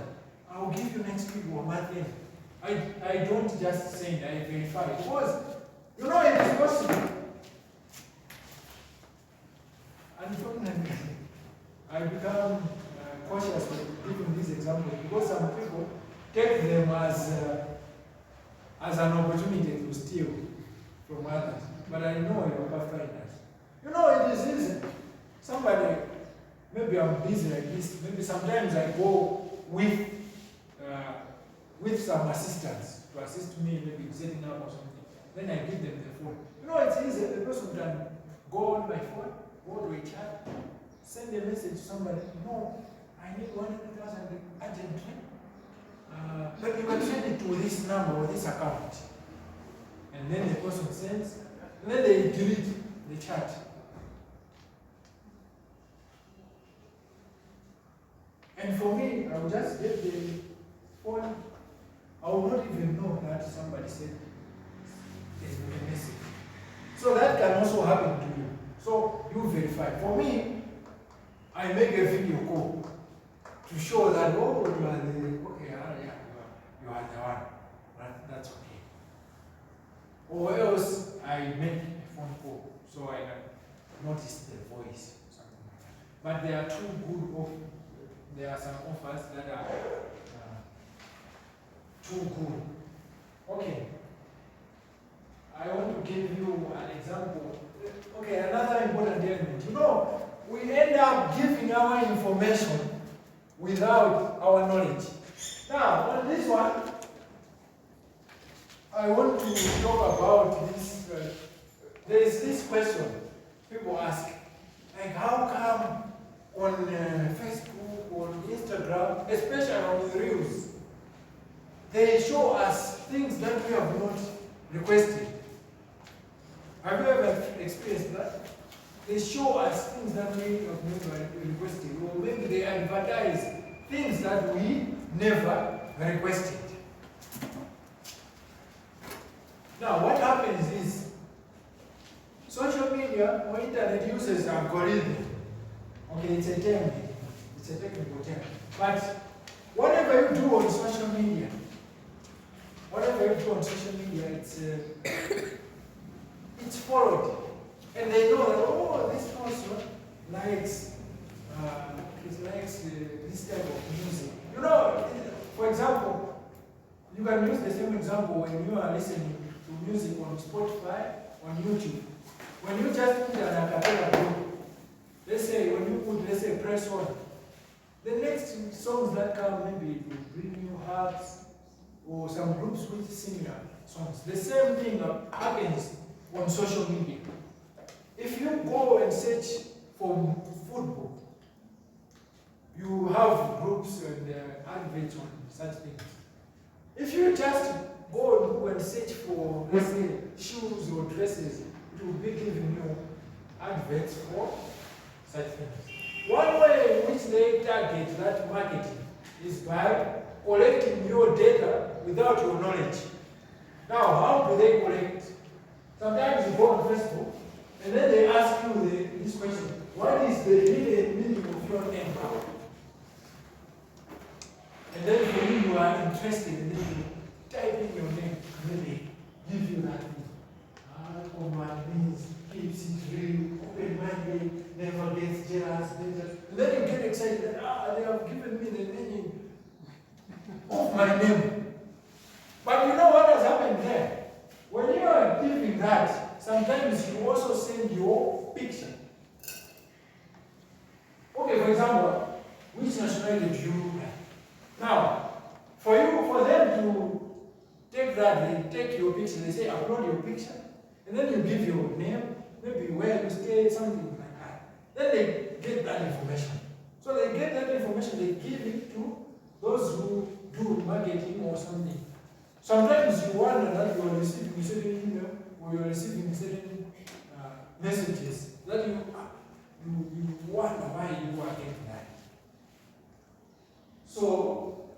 Speaker 1: I'll give you next week or month end. I don't just send, I verify. Because, you know, it is possible. Unfortunately, I become cautious with giving these examples because some people take them as an opportunity to steal from others. But I know you are find that. You know, it is easy. Somebody, maybe I'm busy like this. Maybe sometimes I go with some assistants to assist me, maybe setting up or something. Then I give them the phone. You know, it's easy. The person can go on my phone, go to a chat, send a message to somebody. No, I need 100,000 urgently. But you can send it to this number or this account. And then the person sends, and then they delete the chat. And for me, I will just get the phone. I will not even know that somebody said there's a message. So that can also happen to you. So you verify. For me, I make a video call to show that, oh, you are the, okay, yeah, you are the one. That's okay. Or else I make a phone call so I can notice the voice, something like that. But there are two good offers. There are some offers that are too good. Okay. I want to give you an example. Okay, another important element. You know, we end up giving our information without our knowledge. Now, on this one, I want to talk about this. There is this question people ask, like, how come on Facebook, on Instagram, especially on the Reels, they show us things that we have not requested? Have you ever experienced that? They show us things that we have never requested, or maybe they advertise things that we never requested. Now, what happens is, social media or internet uses algorithm. Okay, it's a term, it's a technical term. But whatever you do on social media, it's followed. And they know that, oh, this person likes this type of music. You know, for example, you can use the same example when you are listening to music on Spotify, on YouTube. When you just put an acapella group, let's say when you put, let's say, press on, the next songs that come, maybe it will bring you hearts or some groups with similar songs. The same thing happens on social media. If you go and search for football, you have groups and adverts on such things. If you just go and search for, let's say, shoes or dresses, it will be giving you adverts for such things. One way in which they target that marketing is by collecting your data without your knowledge. Now, how do they collect? Sometimes you go on Facebook and then they ask you this question: what is the real meaning of your name? And then when you are interested, and then you type in your name, and then they give you that thing. Kondwani means keeps it real, open-minded, never gets jealous, and then you get excited that, they have given me the meaning of my name. But you know what has happened there? When you are giving that, sometimes you also send your picture. Okay, for example, which nationality do you look like? Now, for them to take that, they take your picture, they say upload your picture, and then you give your name, maybe where you stay, something like that. Then they get that information. So they get that information, they give it to those who do marketing or something. Sometimes you wonder that you are receiving certain email or you are receiving certain messages that you wonder why you are getting that. So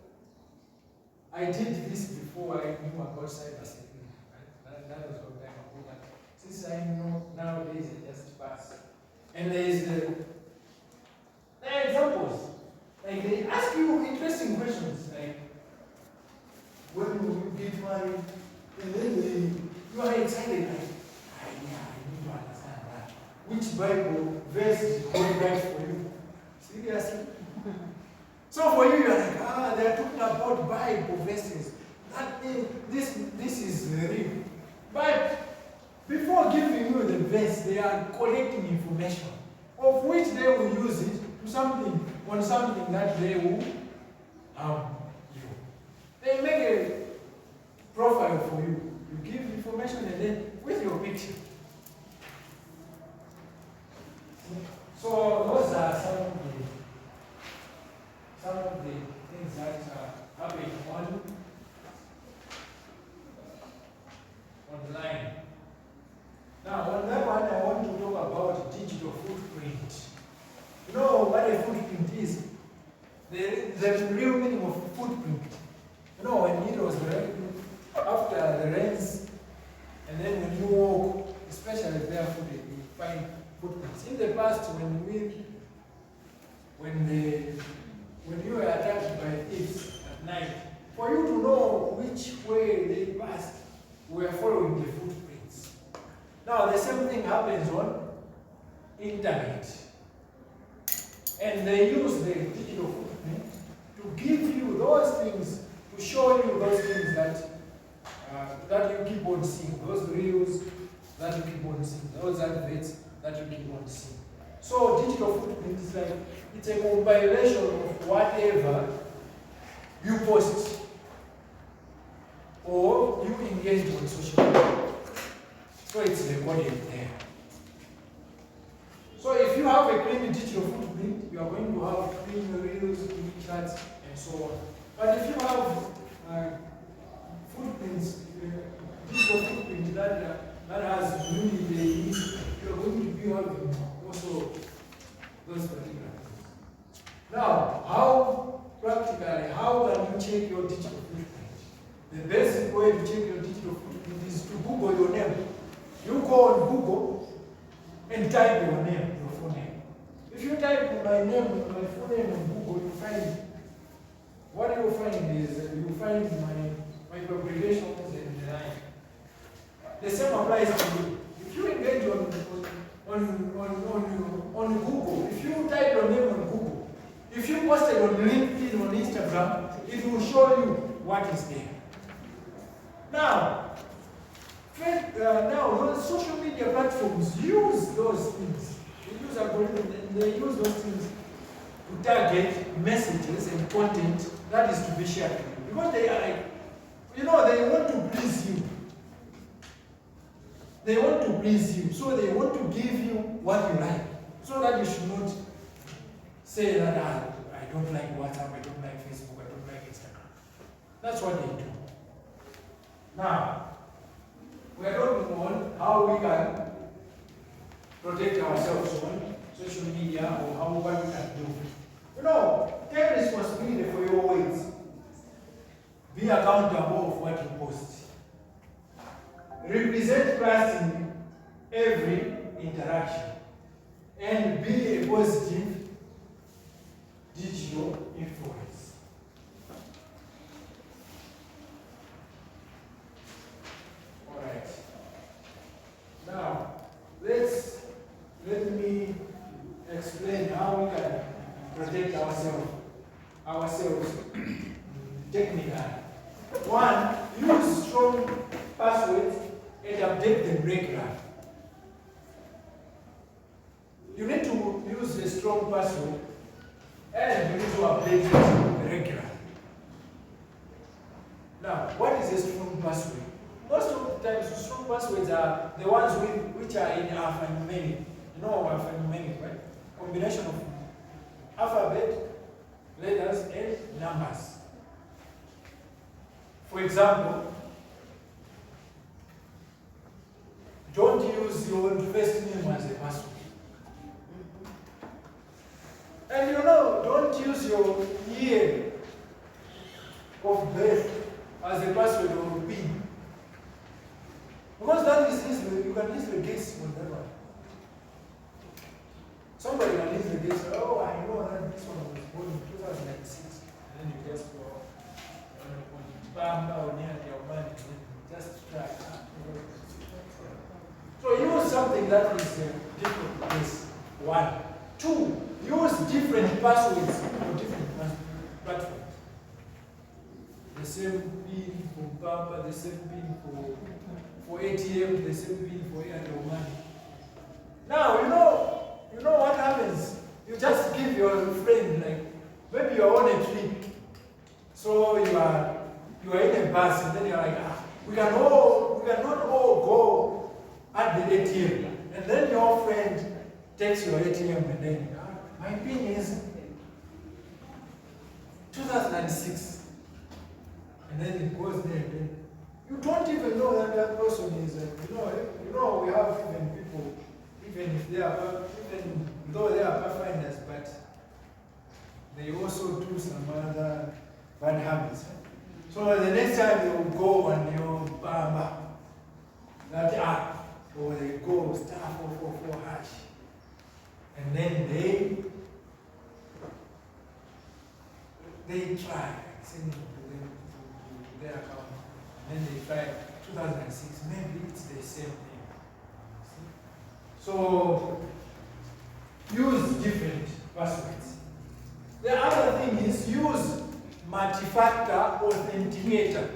Speaker 1: I did this before I knew about cybersecurity. Right? That was a long time ago. But since I know nowadays, I just pass. And there are examples. Like they ask you interesting questions, like when will you get married? And then you are excited, like, yeah, I need to understand that. Which Bible verse is going right for you? Seriously? So for you, you're like, they are talking about Bible verses. That means this is real. But before giving you the verse, they are collecting information, of which they will use it to something that they will harm you. They make a profile for you. You give information and then with your picture. So those are some of the things that happen online. Now, on that one, I want to talk about digital footprint. You know what a footprint is? The real meaning of footprint. You know, when it was raining, after the rains, and then when you walk, especially barefooted, you find footprints. In the past, when you were attacked by thieves at night, for you to know which way they passed, we were following the footprints. Now, the same thing happens on internet. And they use the digital footprint to give you those things, to show you those things that you keep on seeing, those reels that you keep on seeing, those adverts that you keep on seeing. So digital footprint is like, it's a compilation of whatever you post or you engage on social media. So it's recorded there. So if you have a clean digital footprint, you are going to have clean reels, clean chats, and so on. But if you have footprints, digital footprint that has really the issue, you are going to be having also those particular things. Now, how can you check your digital footprint? The basic way to check your digital footprint is to Google your name. You go on Google and type your name, your full name. If you type my name, my full name on Google, you find, what you find is you find my congregations and the line. The same applies to you. If you engage on Google, if you type your name on Google, if you post it on LinkedIn, on Instagram, it will show you what is there. Now, those social media platforms use those things. They use algorithms and they use those things to target messages and content that is to be shared to you. Because they are like, they want to please you. They want to please you. So they want to give you what you like. So that you should not say that I don't like WhatsApp, I don't like Facebook, I don't like Instagram. That's what they do. Now, we are talking on how we can protect ourselves on social media or what we can do. Take responsibility for your words. Be accountable of what you post. Represent Christ in every interaction. And be a positive digital influence. Alright. Now, let's regular. You need to use a strong password and you need to update it regularly. Now, what is a strong password? Most of the times, strong passwords are the ones which are in alphanumeric. You know alphanumeric, right? Combination of alphabet, letters, and numbers. For example, don't use your first name as a password. And don't use your year of birth as a password or a PIN. Because that is easily, you can easily guess on that one. Somebody can easily guess, oh, I know that this one was born in 2006. And then you just go, just try. So use something that is different from this. 1. 2. Use different passwords for different platforms. The same PIN for Bamba, the same PIN for ATM, the same PIN for Airtel money. Now you know what happens. You just give your friend, like maybe you're on a trip, so you are in a bus, and then you're like, we cannot all go at the ATM, and then your friend takes your ATM and then my PIN is 2006, and then it goes there. And then you don't even know that person is. We have even people, even though they are pathfinders, but they also do some other bad habits. So the next time they will go on your Bamba, that app, or they go *444#, and then they try sending to their account, and then they try 2006. Maybe it's the same thing. See? So use different passwords. The other thing is use multi-factor authenticator.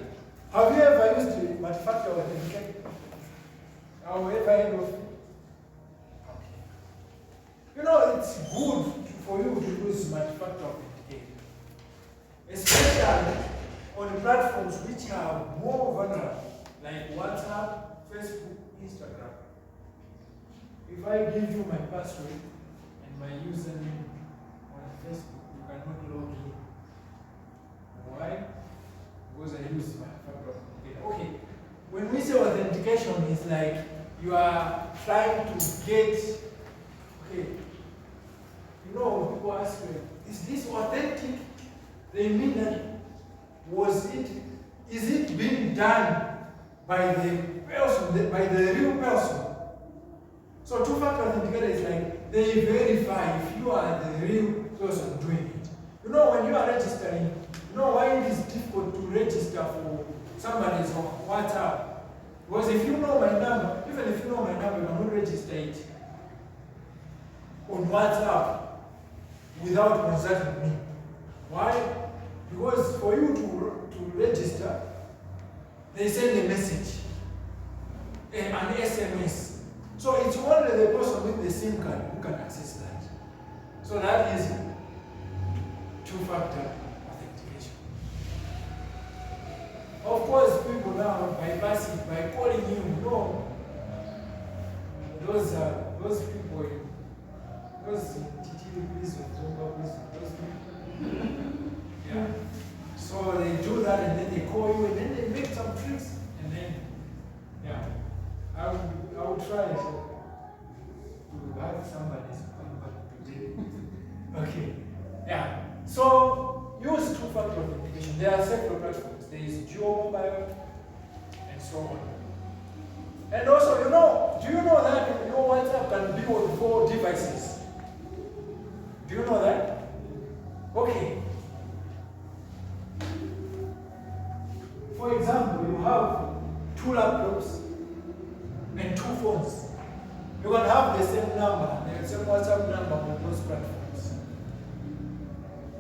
Speaker 1: Have you ever used multi-factor authenticator? Have you ever heard of it? Okay. It's good for you to use multi-factor authenticator, especially on platforms which are more vulnerable, like WhatsApp, Facebook, Instagram. If I give you my password and my username on Facebook, you cannot log in. Why? Because I use my factor authenticator. Okay. When we say authentication, it's like you are trying to get, people ask me, is this authentic? They mean that, is it being done by the person, by the real person? So two-factor authenticator is like, they verify if you are the real person doing it. When you are registering, why it is difficult to register for somebody's WhatsApp? Because if you know my number, even if you know my number, you cannot register it on WhatsApp without consulting me. Why? Because for you to register, they send a message, an SMS. So it's only the person with the SIM card who can access that. So that is two-factor authentication. Of course, people now bypassing by calling you, those people, those people. Yeah. So they do that and then they call you and then they make some tricks and then, I would try to have somebody's number today. Okay. Yeah. So use two-factor authentication. There are several platforms. There is Duo Mobile and so on. And also, do you know that your WhatsApp can be on 4 devices? Do you know that? Okay. For example, you have 2 laptops and 2 phones. You can have the same number, the same WhatsApp number on those platforms.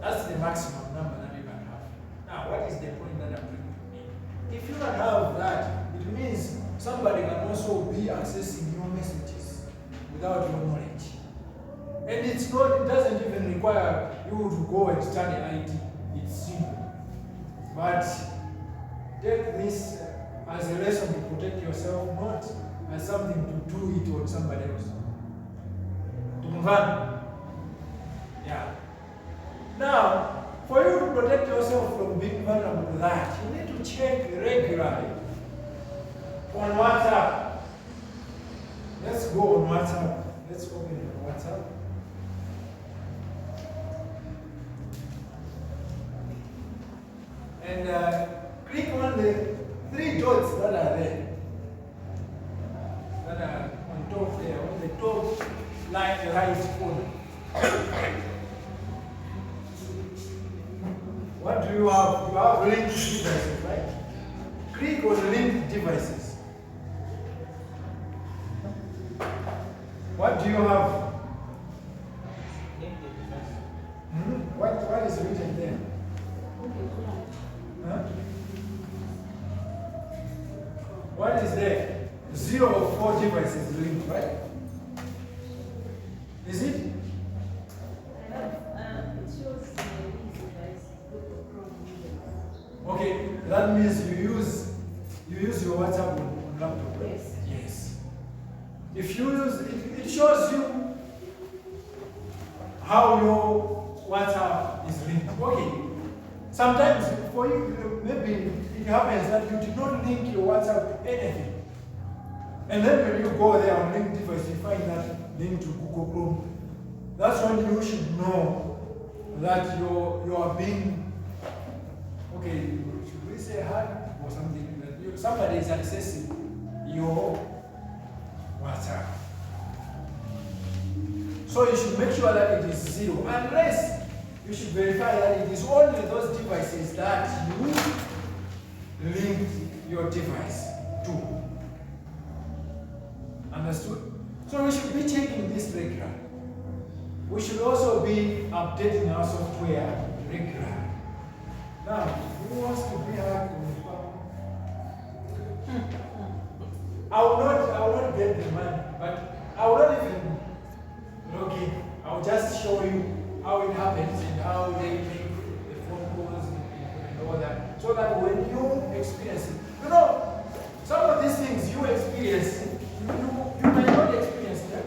Speaker 1: That's the maximum number that you can have. Now, what is the point that I'm trying to make? If you don't have that, it means somebody can also be accessing your messages without your knowledge. And it doesn't even require you to go and study IT. It's simple. But take this as a lesson to protect yourself, not as something to do it on somebody else. Kondwani. Yeah. Now, for you to protect yourself from being vulnerable to that, you need to check regularly on WhatsApp. Let's go on WhatsApp. Let's open WhatsApp. And click on the 3 dots that are there. That are on top there, on the top right corner. What do you have? You have linked devices, right? Click on linked devices. What do you have? What is written there? Huh? What is there? 0 of 4 devices linked, right? Is it?
Speaker 2: It shows these devices, Google Chrome users.
Speaker 1: Okay, that means you use your WhatsApp on laptop, right?
Speaker 2: Yes.
Speaker 1: Yes. If you use it shows you how your WhatsApp is linked. Okay. Sometimes for you, maybe it happens that you did not link your WhatsApp to anything. And then when you go there on linked device, you find that link to Google Chrome. That's when you should know that you are being, okay, should we say hacked or something? That somebody is accessing your WhatsApp. So you should make sure that it is 0, unless you should verify that it is only those devices that you link your device to. Understood? So we should be checking this regularly. We should also be updating our software regularly. Now, who wants to be hacked on the phone? I will not get the money, but I will not even log in. I will just show you how it happens and how they make the phone calls and all that. So that when you experience it, you know, some of these things you experience, you might not experience them,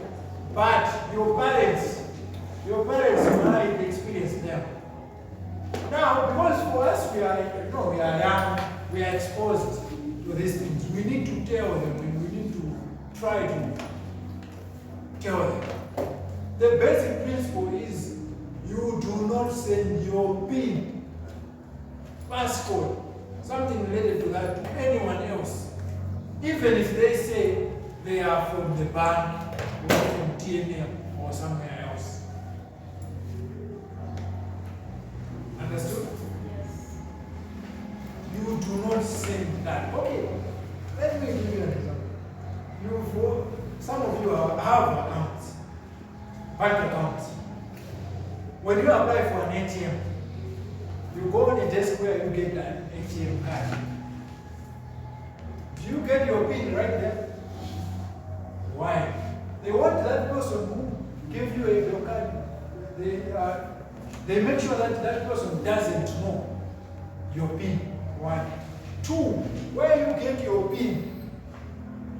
Speaker 1: but your parents might experience them. Now, because for us we are young, we are exposed to these things. We need to tell them and we need to try to tell them. The basic principle is you do not send your PIN, passcode, something related to that to anyone else. Even if they say they are from the bank or from TNM or somewhere else. Understood?
Speaker 2: Yes.
Speaker 1: You do not send that. Okay, let me give you an example. Some of you have accounts, bank accounts. When you apply for an ATM, you go on a desk where you get an ATM card. Do you get your PIN right there? Why? They want that person who gave you your card. They make sure that that person doesn't know your PIN. 1. 2, where you get your PIN,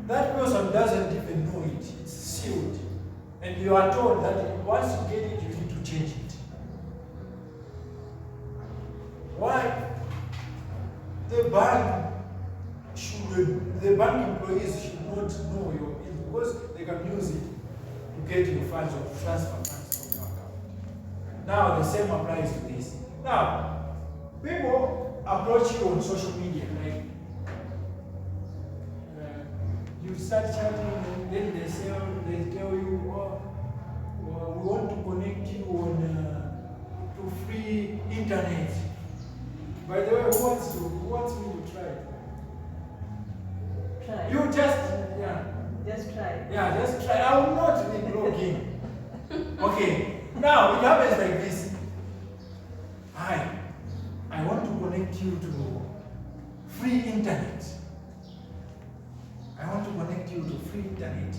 Speaker 1: that person doesn't even know it. It's sealed. And you are told that once you get it, you need to change it. Why? The bank employees should not know your PIN because they can use it to get your funds or transfer funds from your account. Now the same applies to this. Now, people approach you on social media, like you start chatting and then they tell you, oh, we want to connect you on to free internet. By the way, who wants me to try it?
Speaker 2: Try.
Speaker 1: You
Speaker 2: Just try.
Speaker 1: Yeah, just try. I will not be logging. Okay. Now it happens like this. Hi, I want to connect you to free internet. I want to connect you to free internet.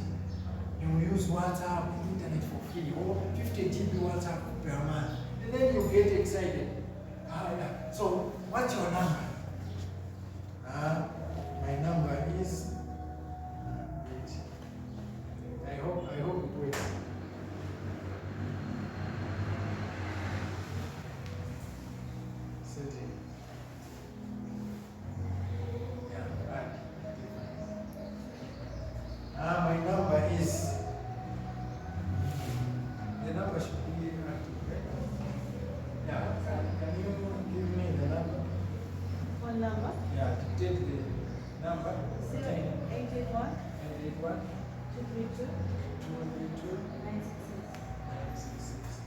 Speaker 1: You will use WhatsApp, internet for free, or 50 GB WhatsApp per month. And then you get excited. Yeah. So, what's your number? My number is. I hope it works. Setting. Yeah, right. My number is. The number should be active, right? Yeah. Can you give me the number?
Speaker 2: Phone number?
Speaker 1: Yeah, dictate the number.
Speaker 2: 0881
Speaker 1: 881
Speaker 2: 232
Speaker 1: 232
Speaker 2: 966.
Speaker 1: 966.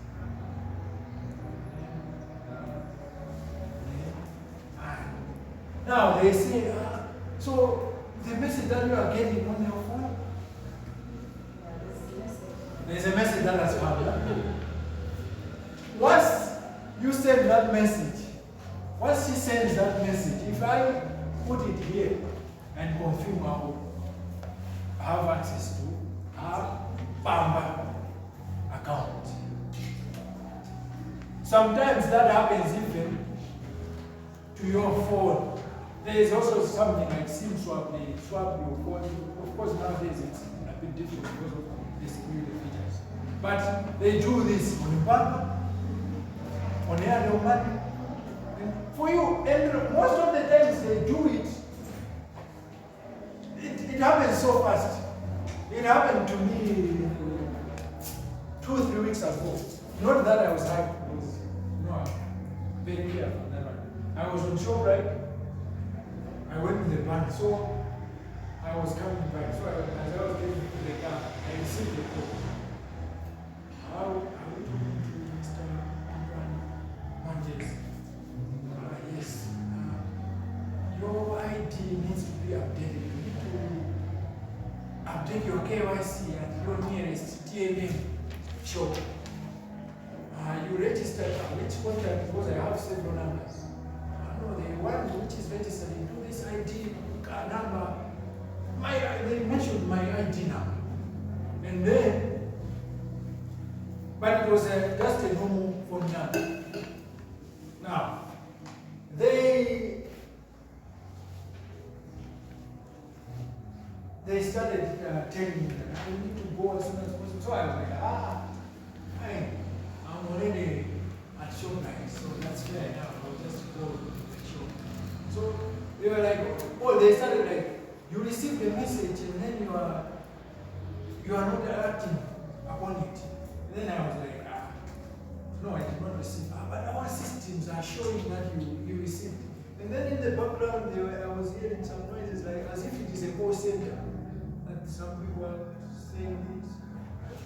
Speaker 1: Now they say, so the message that you are getting on your phone,
Speaker 2: Yeah, that's the message.
Speaker 1: there's a message that has come. Once you send that message, once she sends that message, if I put it here and confirm I will have access to her Bamba account. Sometimes that happens even to your phone. There is also something like SIM swap. They swap your phone. Of course, nowadays it's a bit difficult because of the security features. But they do this on Bamba, on Airtel Money. And for you, and most of the times they do it. It happens so fast. It happened to me 2-3 weeks ago. Not that I was happy, because I'm very careful on that one. I was on ShopRite. I went to the bank, so I was coming back. So as I was getting into the car, I received a call. How are we talking to Mr. Kondwani, Monjeza? Yes. Your ID needs to be updated. You need to update your KYC at your nearest TNM shop. You registered which contact, because I have several numbers. No, the one which is registered into this ID number, they mentioned my ID number. And then, but it was just a normal phone number. Now, they started telling me that I need to go as soon as possible. So I was like, I'm already at ShopRite, so that's fair now. I'll just go to the shop. So they were like, they started like, you received the message and then you are not acting upon it. And then I was like, no, I did not receive. But our systems are showing that you received. And then in the background, I was hearing some noises like as if it is a call center. That some people are saying this,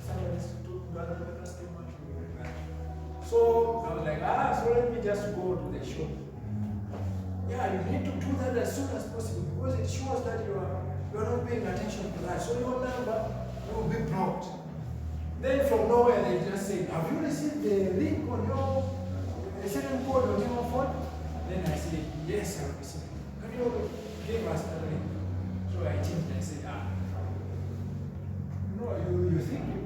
Speaker 1: somebody is talking to another customer. So I was like, so let me just go to the shop. Yeah, you need to do that as soon as possible because it shows that you are not paying attention to that. So your number will be blocked. Then from nowhere they just say, have you received the link on your a certain code on your phone? Then I said, yes, I received it. Can you give us the link? So I changed and I said, you think you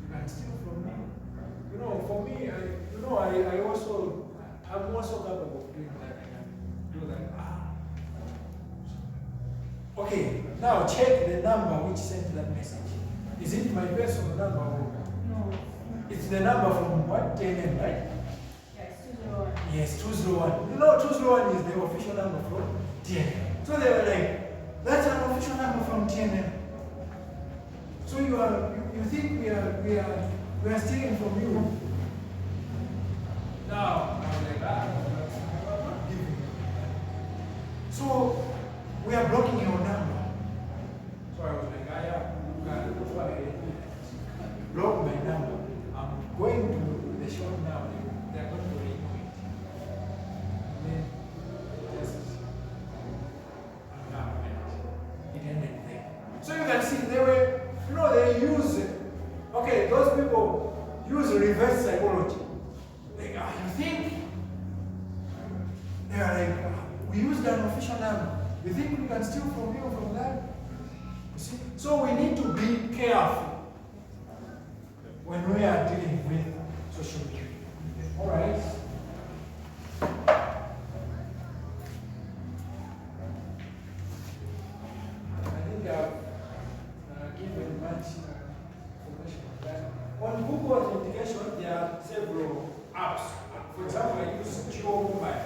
Speaker 1: can steal from me? For me, I'm also capable of doing that. I can do that. Okay, now check the number which sent that message. Is it my personal number?
Speaker 2: No.
Speaker 1: It's the number from what? TNM, right?
Speaker 2: Yes, 201.
Speaker 1: Yes, 201. 201 is the official number from TNM. So they were like, that's an official number from TNM. So you think we are stealing from you? Now, I was like, I'm not giving you. So, we are blocking your number. So I was like, you can go ahead. Block my number. I'm going to the shop now. They're going to renew it. And then, just, it ended there. So you can see, they use, those people use reverse psychology. Like, you think? They are like, we used an official number. You think we can steal from you from that? You see? So we need to be careful when we are dealing with social media. All right? I think I've given much information on that. On Google Authentication, there are several apps. For example, I use Geo Mobile.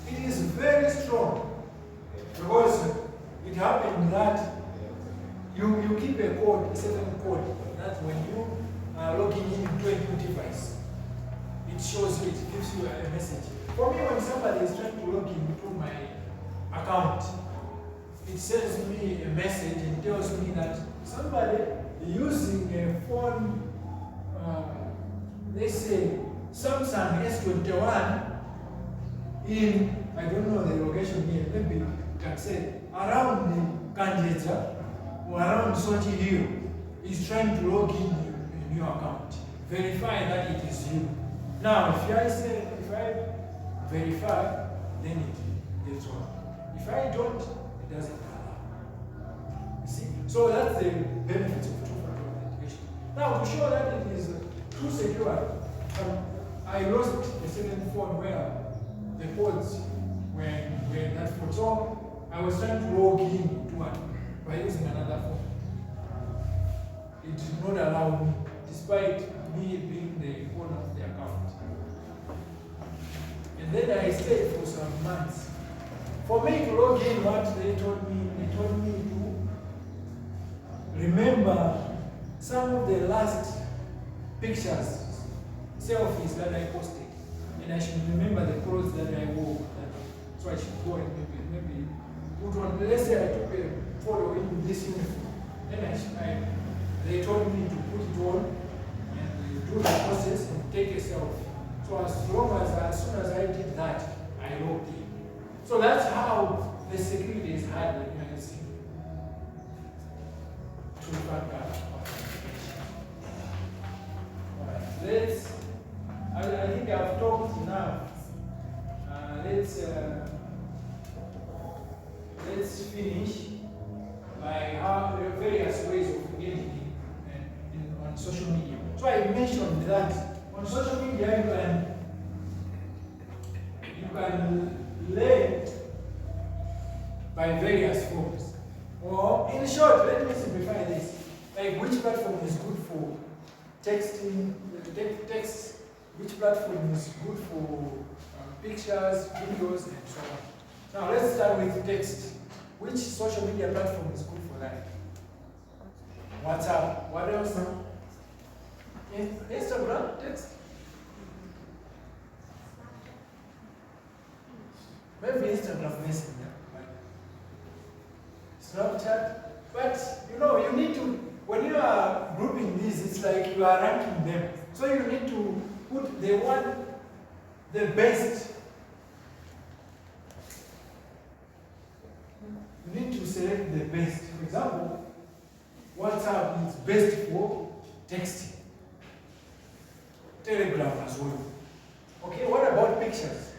Speaker 1: It is very strong because it happens that you keep a code, a certain code, that when you are logging into a new device, it shows you, it gives you a message. For me, when somebody is trying to log into my account, it sends me a message and tells me that somebody using a phone, they say Samsung S21 in, I don't know the location here, maybe you can say around the Monjeza or around Sochi Hill, is trying to log in your account. Verify that it is you. Now, if I verify, then it gets on. If I don't, it doesn't allow. You see? So that's the benefits of two-factor authentication. Now, to show that it is too secure, I lost a certain phone where the codes were that phone. So I was trying to log in to one by using another phone. It did not allow me, despite me being the owner of the account. And then I stayed for some months. For me to log in, what they told me to remember some of the last pictures, selfies that I posted. And I should remember the clothes that I wore. So I should go and maybe put on. Let's say I took a photo in this uniform. Then they told me to put it on and do the process and take a selfie. So as soon as I did that, I logged in. So that's how the security is hard when you're using two-factor authentication. Alright, I think I've talked enough. Let's finish by how there are various ways of engaging on social media. So I mentioned that on social media you can learn by various forms. Or in short, let me simplify this. Like which platform is good for texting, text, which platform is good for pictures, videos, and so on. Now let's start with text. Which social media platform is good for that? WhatsApp. What else? Instagram, text. Maybe Instagram Messenger. Snapchat. But you need to, when you are grouping these, it's like you are ranking them. So you need to put the best. You need to select the best. For example, WhatsApp is best for texting. Telegram as well. Okay, what about pictures?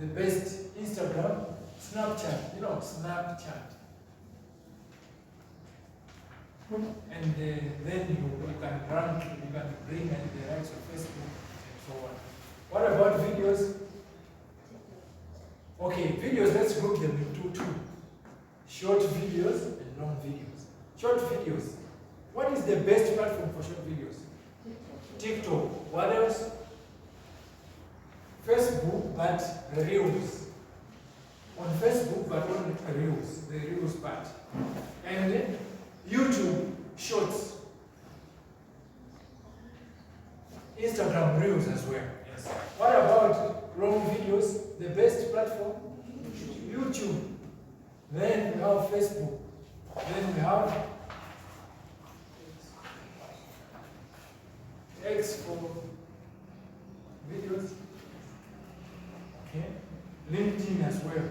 Speaker 1: The best, Instagram, Snapchat. Snapchat. And then you can rank, you can bring in the likes of Facebook and so on. What about videos? Okay, videos, let's group them into two. Short videos and long videos. Short videos. What is the best platform for short videos? TikTok. What else? Facebook, but Reels. On Facebook, but on Reels, the Reels part. And YouTube, Shorts. Instagram Reels as well. Yes. What about long videos? The best platform? YouTube. Then we have Facebook. Then we have X for videos. Okay. LinkedIn as well.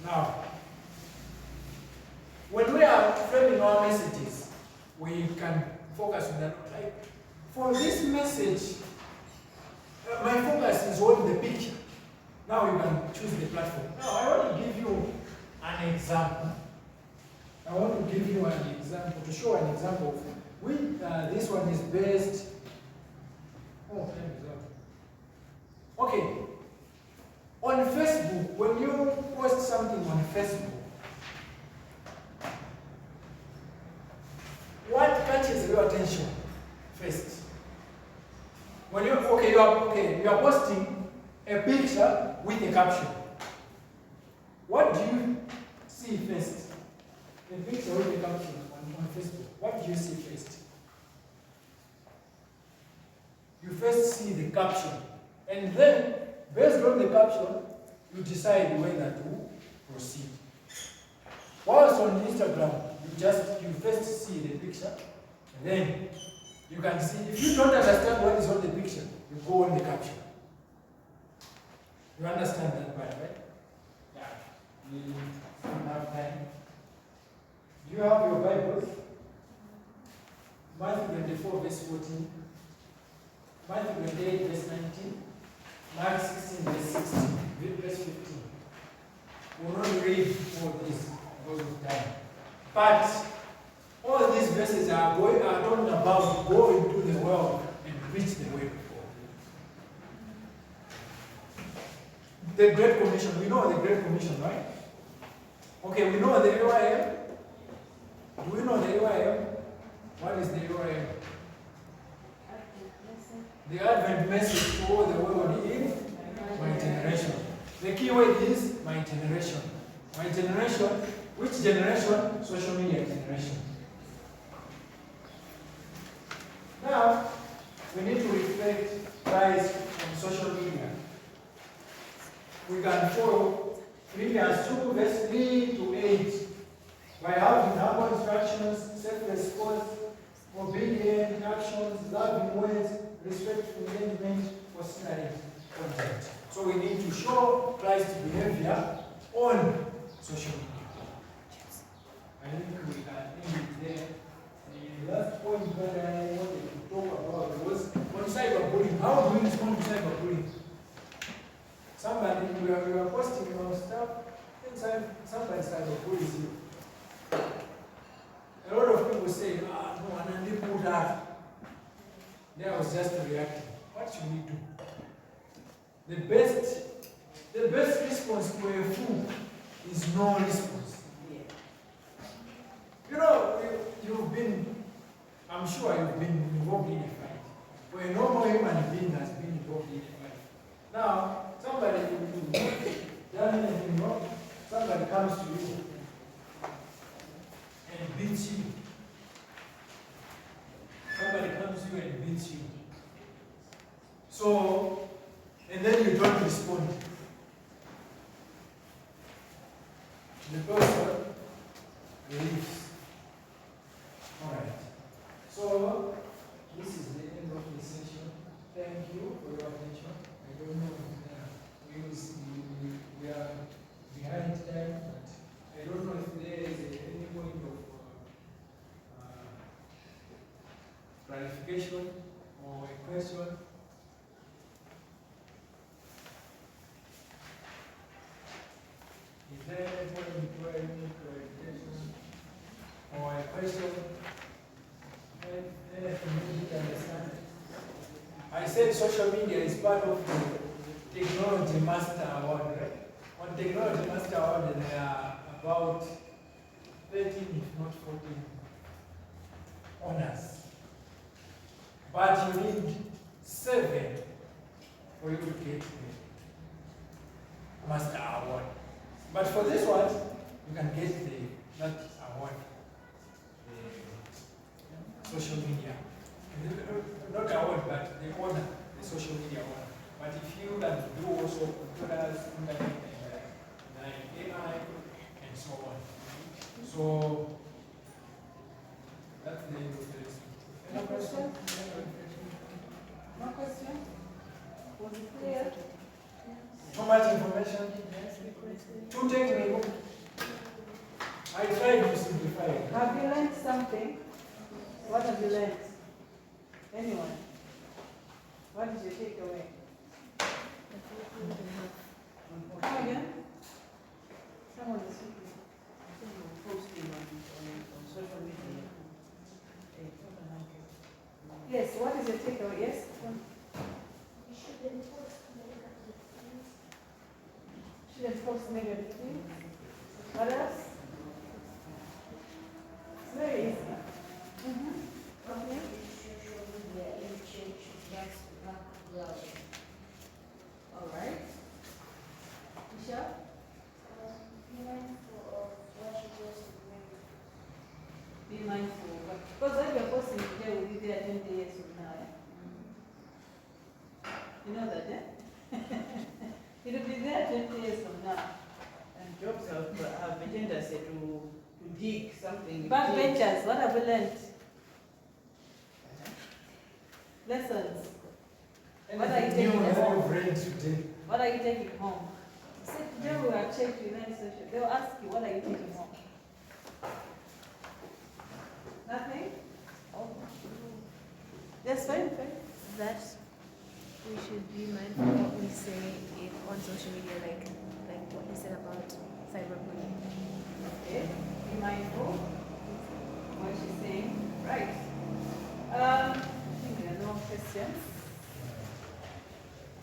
Speaker 1: Now, when we are framing our messages, we can focus on that. Like, for this message, my focus is on the picture. Now you can choose the platform. Now I want to give you an example. I want to give you an example, to show an example of which this one is based. Oh, an example. Okay. On Facebook, when you post something on Facebook, what catches your attention first? When you you are posting a picture with a caption. What do you see first? The picture with the caption on Facebook. What do you see first? You first see the caption, and then based on the caption, you decide whether to proceed. Whilst on Instagram, you first see the picture, and then you can see, if you don't understand what is on the picture, you go on the caption. You understand that part, right? Yeah. We don't have time. Do you have your Bibles? Matthew 24, verse 14. Matthew 28, verse 19. Mark 16, verse 16. Verse 15. We will not read all this because of time. But all these verses are talking about go into the world and preach the word. The Great Commission. We know the Great Commission, right? Okay, we know the AYM. Do we know the AYM? What is the AYM? The Advent message to all the world in my generation. The key word is my generation. My generation. Which generation? Social media generation. Now, we need to reflect Christ on social media. We can follow Philippians 2, verse 3 to 8. By having humble instructions, self-response, obedient actions, loving words, respectful engagement, considering content. So we need to show Christ's behavior on social media. I think we can end it there. The last point that I wanted to talk about was on cyberbullying. How do we respond to cyberbullying? Somebody, we are posting our stuff, and somebody cyberbullies you. A lot of people say, no, I didn't put that. There I was just reacting. What should we do? The best response to a fool is no response. You know, I'm sure you've been involved in a fight. Where a normal human being has been involved in a fight. Now, somebody done anything wrong, somebody comes to you and beats you. Somebody comes to you and beats you. So, and then you don't respond. The person leaves. Alright. So, this is the end of the session. Thank you for your attention. I don't know if we are behind time, but I don't know if there is any point of clarification or a question. Is there any point of clarification or a question? Anything you need to understand? I said social media is part of the Technology Master Award, right? On Technology Master Award, there are about 13, if not 14 honors. But you need 7 for you to get the Master Award. But for this one, you can get that award, the social media. Not award, but the honor, the social media honor. But if you can do also computers, internet, and AI, and so on. So that's the end of the lesson. Any question? No question? Was it clear? Too much information? Too technical? I tried to simplify it.
Speaker 3: Have you learned something? What have you learned? Anyone? What is your takeaway? Yes, what is your takeaway? Yes?
Speaker 2: We shouldn't post negative things.
Speaker 3: Shouldn't post negative things. What else? It's very easy. Okay.
Speaker 2: Social media in church, that's background.
Speaker 3: All right. Michelle?
Speaker 2: Be mindful of what you just read.
Speaker 3: Be mindful. Because when you're posting today, will be there 20 years from now. Eh? You know that, eh? It'll be there 20 years from now. And jobs have a tendency to dig something. Backbenchers, what have we learned? Lessons. What are you taking home? What are you taking home? Say today we have checked United Social. They'll ask you, what are you taking home? Nothing? Oh. Yes, fine.
Speaker 5: That we should be mindful of what we say on social media, like what you said about cyberbullying.
Speaker 3: Okay, be mindful of what she's saying. Right. I think there are no questions.